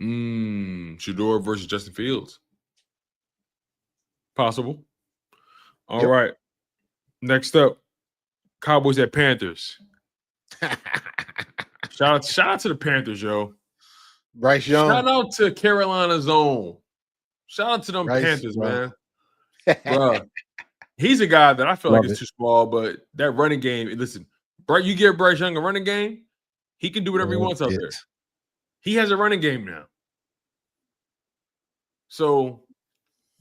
Shador versus Justin Fields. Possible. All right. Next up, Cowboys at Panthers. Shout out to the Panthers, yo. Bryce Young. Shout out to Carolina's own. Shout out to them Panthers, man. Bro, he's a guy that I feel like is too small, but that running game, listen, you give Bryce Young a running game, he can do whatever he wants out there. He has a running game now. So,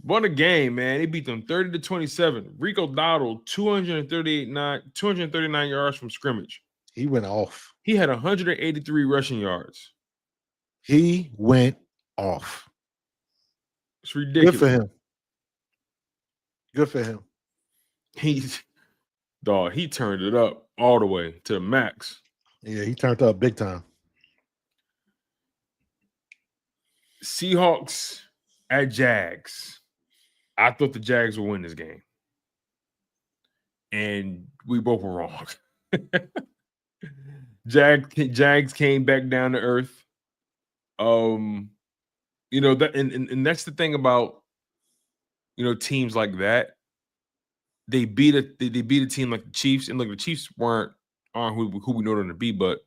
what a game, man. He beat them 30-27. Rico Dowdle, 239 yards from scrimmage. He went off. He had 183 rushing yards. He went off. It's ridiculous. Good for him. He turned it up all the way to the max. Yeah, he turned up big time. Seahawks at Jags. I thought the Jags would win this game. And we both were wrong. Jags came back down to earth. That and that's the thing about teams like that. They beat a team like the Chiefs, and look, the Chiefs aren't who we know them to be, but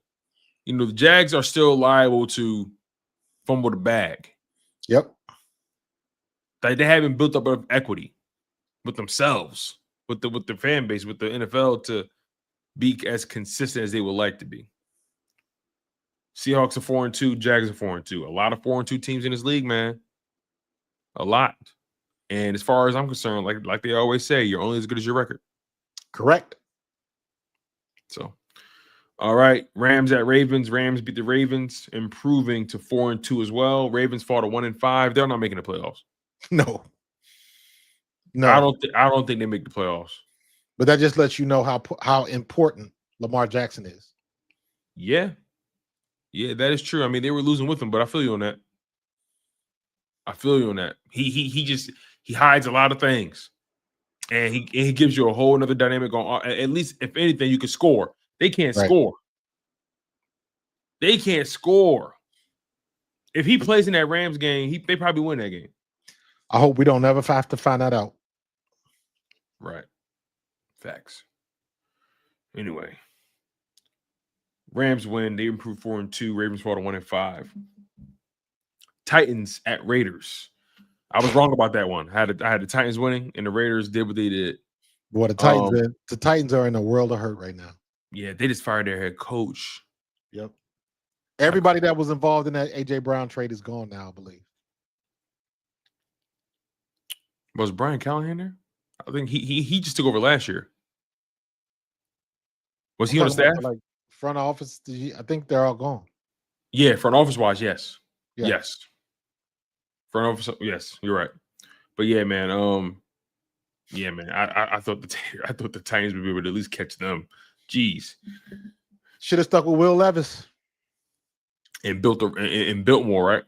the Jags are still liable to fumble the bag. Yep. Like they haven't built up enough equity with themselves, with the fan base, with the NFL to be as consistent as they would like to be. Seahawks are 4-2, Jags are 4-2. A lot of 4-2 teams in this league, man. A lot. And as far as I'm concerned, like they always say, you're only as good as your record. Correct. So, all right. Rams at Ravens. Rams beat the Ravens, improving to 4-2 as well. Ravens fall to 1-5. They're not making the playoffs. No. I don't think they make the playoffs. But that just lets you know how important Lamar Jackson is. Yeah. Yeah, that is true. I mean, they were losing with him, but I feel you on that. He hides a lot of things. And he gives you a whole another dynamic on, at least if anything, you can score. They can't score. They can't score. If he plays in that Rams game, they probably win that game. I hope we don't ever have to find that out. Right. Facts. Anyway. Rams win. They improve 4-2. Ravens fall to 1-5. Titans at Raiders. I was wrong about that one. I had the Titans winning, and the Raiders did what they did. Boy, the Titans are in a world of hurt right now. Yeah, they just fired their head coach. Yep. Everybody that was involved in that A.J. Brown trade is gone now, I believe. Was Brian Callahan there? I think he just took over last year. Was he on the staff? Front office, I think they're all gone. Yeah, front office wise, yes. Yeah. Yes. Front office, yes, you're right. But yeah, man, I thought the Titans would be able to at least catch them. Jeez. Should have stuck with Will Levis. And built more, right?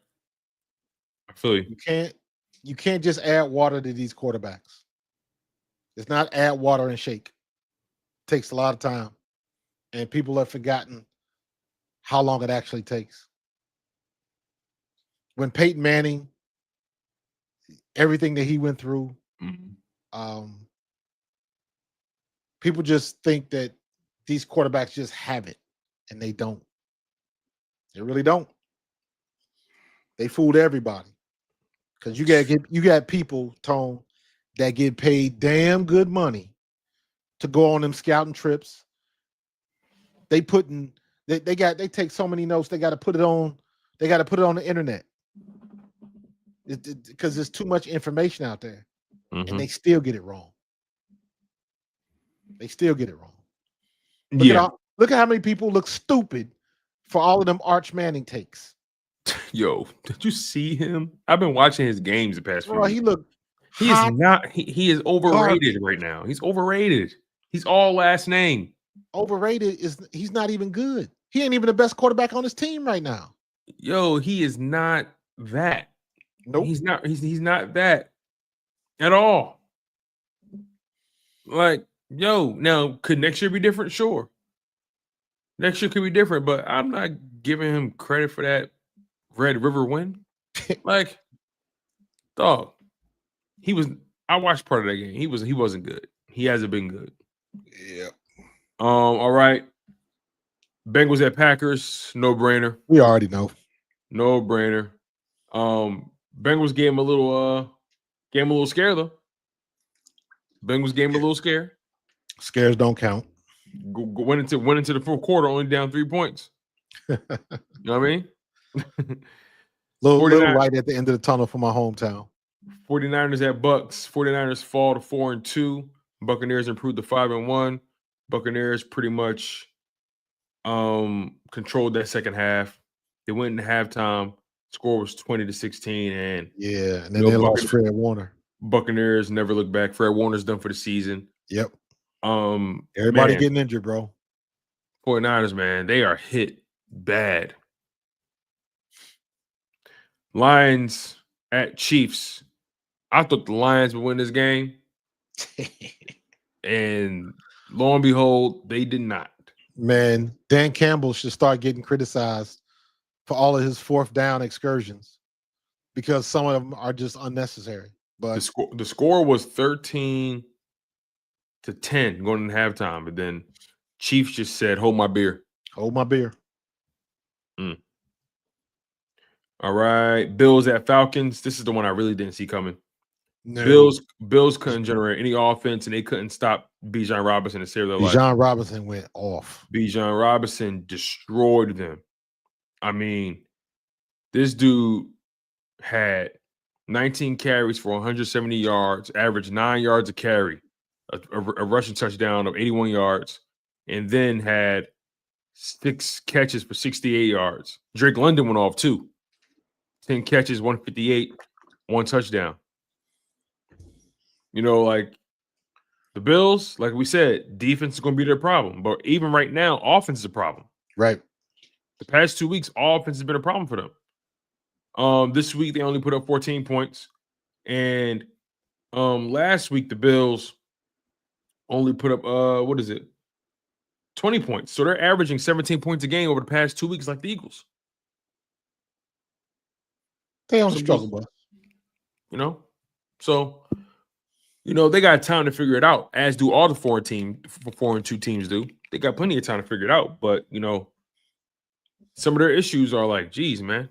I feel you. You can't You can't just add water to these quarterbacks. It's not add water and shake. It takes a lot of time. And people have forgotten how long it actually takes. When Peyton Manning, everything that he went through, people just think that these quarterbacks just have it, and they don't. They really don't. They fooled everybody. Because you got people, Tone, that get paid damn good money to go on them scouting trips. They take so many notes, they got to put it on the internet. Because there's too much information out there. And they still get it wrong. They still get it wrong. Look at how many people look stupid for all of them Arch Manning takes. Yo, did you see him? I've been watching his games the past few weeks. He is overrated right now. He's overrated. He's all last name. Overrated he's not even good. He ain't even the best quarterback on his team right now. Yo, he is not that. Nope. He's not that at all. Like, yo, now could next year be different? Sure. Next year could be different, but I'm not giving him credit for that Red River win. Like, dog. I watched part of that game. He wasn't good. He hasn't been good. Yeah. All right. Bengals at Packers, no brainer. We already know. No brainer. Bengals gave him a little scare though. Bengals gave him a little scare. Scares don't count. Went into the fourth quarter only down 3 points. You know what I mean? little light at the end of the tunnel for my hometown. 49ers at Bucks. 49ers fall to 4-2. Buccaneers improved to 5-1. Buccaneers pretty much controlled that second half. They went into halftime. Score was 20-16, and then they lost Fred Warner. Buccaneers never look back. Fred Warner's done for the season. Yep. Everybody getting injured, bro. 49ers, man, they are hit bad. Lions at Chiefs. I thought the Lions would win this game. And lo and behold, they did not. Man, Dan Campbell should start getting criticized for all of his fourth down excursions because some of them are just unnecessary. But the score was 13-10 going into halftime, but then Chiefs just said, "Hold my beer." Hold my beer. All right, Bills at Falcons. This is the one I really didn't see coming. No. Bills couldn't generate any offense, and they couldn't stop Bijan Robinson to save their life. Bijan Robinson went off. Bijan Robinson destroyed them. I mean, this dude had 19 carries for 170 yards, averaged 9 yards a carry, a rushing touchdown of 81 yards, and then had 6 catches for 68 yards. Drake London went off too. 10 catches, 158, 1 touchdown. You know, like the Bills, like we said, defense is going to be their problem. But even right now, offense is a problem. Right. The past 2 weeks, offense has been a problem for them. This week, they only put up 14 points. And last week, the Bills only put up, 20 points. So they're averaging 17 points a game over the past 2 weeks like the Eagles. They on the struggle bus. You know? So, you know, they got time to figure it out, as do all the 4-2 teams do. They got plenty of time to figure it out. But, you know, some of their issues are like, geez, man.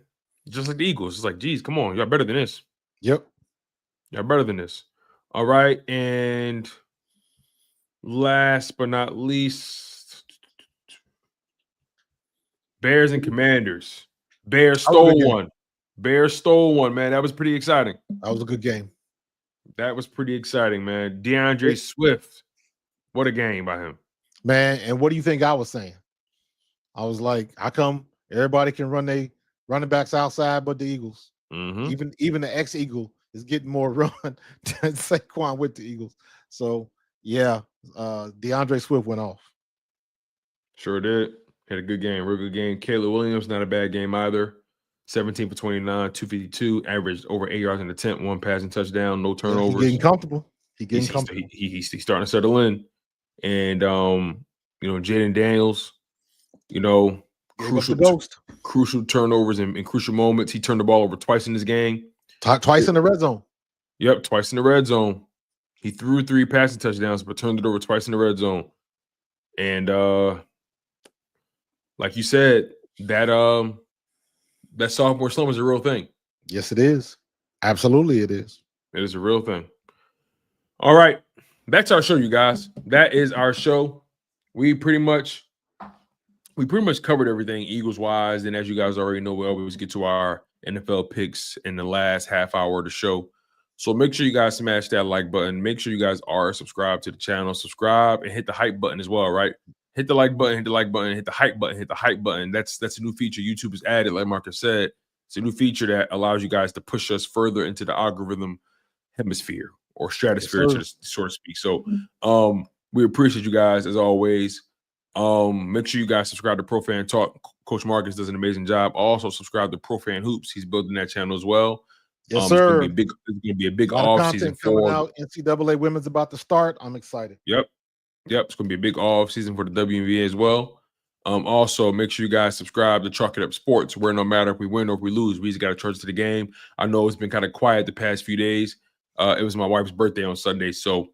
Just like the Eagles. It's like, geez, come on. Y'all better than this. Yep. Y'all better than this. All right. And last but not least, Bears and Commanders. Bears stole one. Bears stole one, man. That was pretty exciting. That was a good game. That was pretty exciting, man. DeAndre Swift. What a game by him. Man, and what do you think I was saying? I was like, how come everybody can run their running backs outside but the Eagles? Mm-hmm. Even the ex-Eagle is getting more run than Saquon with the Eagles. So, yeah, DeAndre Swift went off. Sure did. Had a good game, real good game. Caleb Williams, not a bad game either. 17 for 29, 252, averaged over 8 yards in the attempt, 1 passing touchdown, no turnovers. He's getting comfortable. He's starting to settle in. And, Jaden Daniels, crucial turnovers in crucial moments. He turned the ball over twice in this game. Twice in the red zone. Yep, twice in the red zone. He threw 3 passing touchdowns, but turned it over twice in the red zone. And like you said, that sophomore slump is a real thing. Yes, it is. Absolutely, it is. It is a real thing. All right, that's our show, you guys. That is our show. We pretty much covered everything Eagles wise. And as you guys already know, we always get to our NFL picks in the last half hour of the show. So make sure you guys smash that like button. Make sure you guys are subscribed to the channel. Subscribe and hit the hype button as well, right? Hit the like button, hit the like button, hit the hype button, hit the hype button. That's a new feature YouTube has added, like Marcus said. It's a new feature that allows you guys to push us further into the algorithm hemisphere or stratosphere, so to speak. So we appreciate you guys as always. Make sure you guys subscribe to Pro Fan Talk. Coach Marcus does an amazing job. Also subscribe to Pro Fan Hoops. He's building that channel as well. Yes, sir. It's gonna be a big off season for NCAA women's about to start. I'm excited. Yep. It's gonna be a big off season for the WNBA as well. Also make sure you guys subscribe to Chalk It Up Sports, where no matter if we win or if we lose, we just got to charge to the game. I know it's been kind of quiet the past few days. It was my wife's birthday on Sunday, so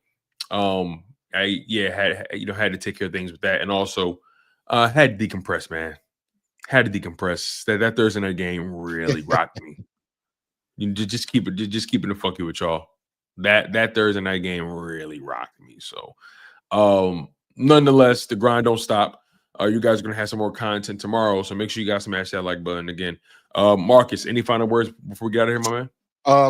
I had to take care of things with that, and also had to decompress, man. Had to decompress. That Thursday night game really rocked me. You just keeping the fuck you with y'all. That Thursday night game really rocked me. So, nonetheless, the grind don't stop. You guys are gonna have some more content tomorrow, so make sure you guys smash that like button again. Marcus, any final words before we get out of here, my man?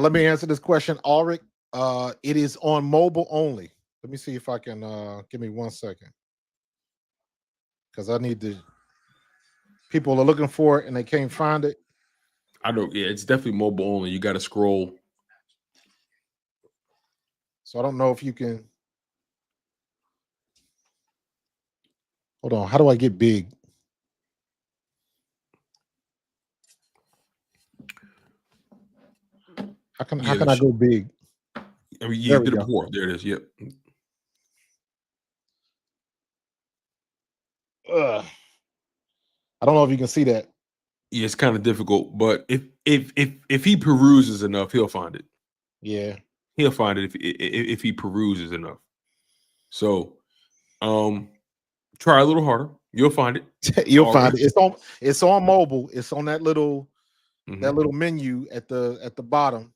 Let me answer this question, Ulrich. It is on mobile only. Let me see if I can give me 1 second, because I need to. People are looking for it and they can't find it. I know, yeah, it's definitely mobile only. You got to scroll. So I don't know if you can. Hold on. How do I get big? How can I go big? I mean, you did it before. There it is. Yep. I don't know if you can see that. Yeah, it's kind of difficult, but if he peruses enough, he'll find it. Yeah, he'll find it if he peruses enough. So, try a little harder. You'll find it. You'll find it. It's on mobile. It's on that little menu at the bottom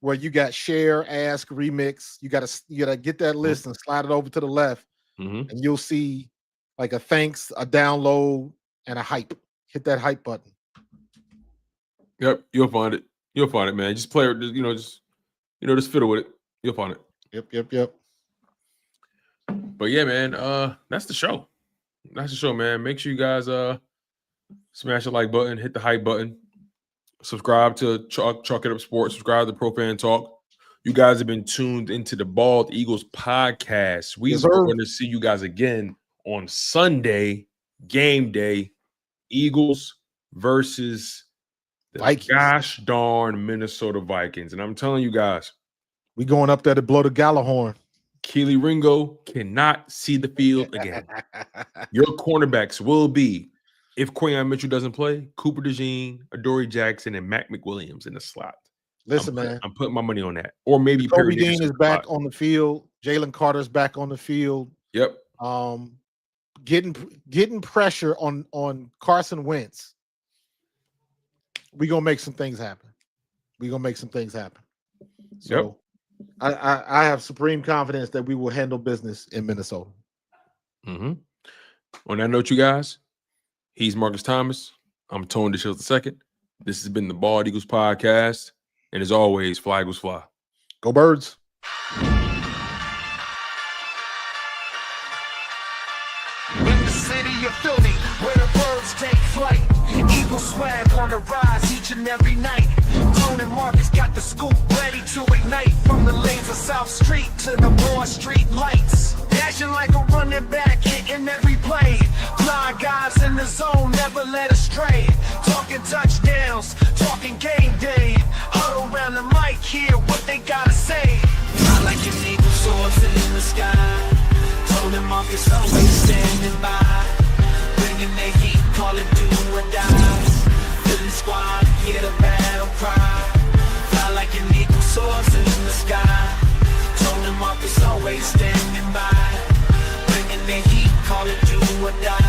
where you got share, ask, remix. You gotta get that list and slide it over to the left, and you'll see like a thanks, a download, and a hype. Hit that hype button. Yep, you'll find it. You'll find it, man. Just play it. Just fiddle with it. You'll find it. Yep. But yeah, man. That's the show. That's the show, man. Make sure you guys smash the like button, hit the hype button, subscribe to Chalk It Up Sports, subscribe to Pro Fan Talk. You guys have been tuned into the Bald Eagles podcast. We are going to see you guys again on Sunday, game day. Eagles versus the Vikings. Gosh darn Minnesota Vikings. And I'm telling you guys, we going up there to blow the Gallahorn. Kelee Ringo cannot see the field again. Your cornerbacks will be, if Quinyon Mitchell doesn't play, Cooper DeJean, Adoree Jackson, and Mac McWilliams in the slot. Listen, man. I'm putting my money on that. Or maybe Kobe Dean is back on the field. Jalen Carter's back on the field. Yep. Getting pressure on Carson Wentz. We're gonna make some things happen. So yep. I have supreme confidence that we will handle business in Minnesota. On that note, you guys, he's Markus Thomas. I'm Tony DeShields II. This has been the Bald Eagles podcast. And as always, fly Eagles fly. Go Birds. You're Philly, where the birds take flight. Eagle swag on the rise each and every night. Nolan and Markus got the scoop ready to ignite. From the lanes of South Street to the Broad Street lights. Dashing like a running back, hitting every play. Flying guys in the zone, never led astray. Talking talking touchdowns, talking game day. Huddle around the mic, hear what they gotta say. Fly like an eagle soaring in the sky. Nolan Markus always standing by. Bringing the heat, call it do or die. Philly squad, hear the battle cry. Fly like an eagle soaring in the sky. Nolan Markus always standing by. Bringing the heat, call it do or die.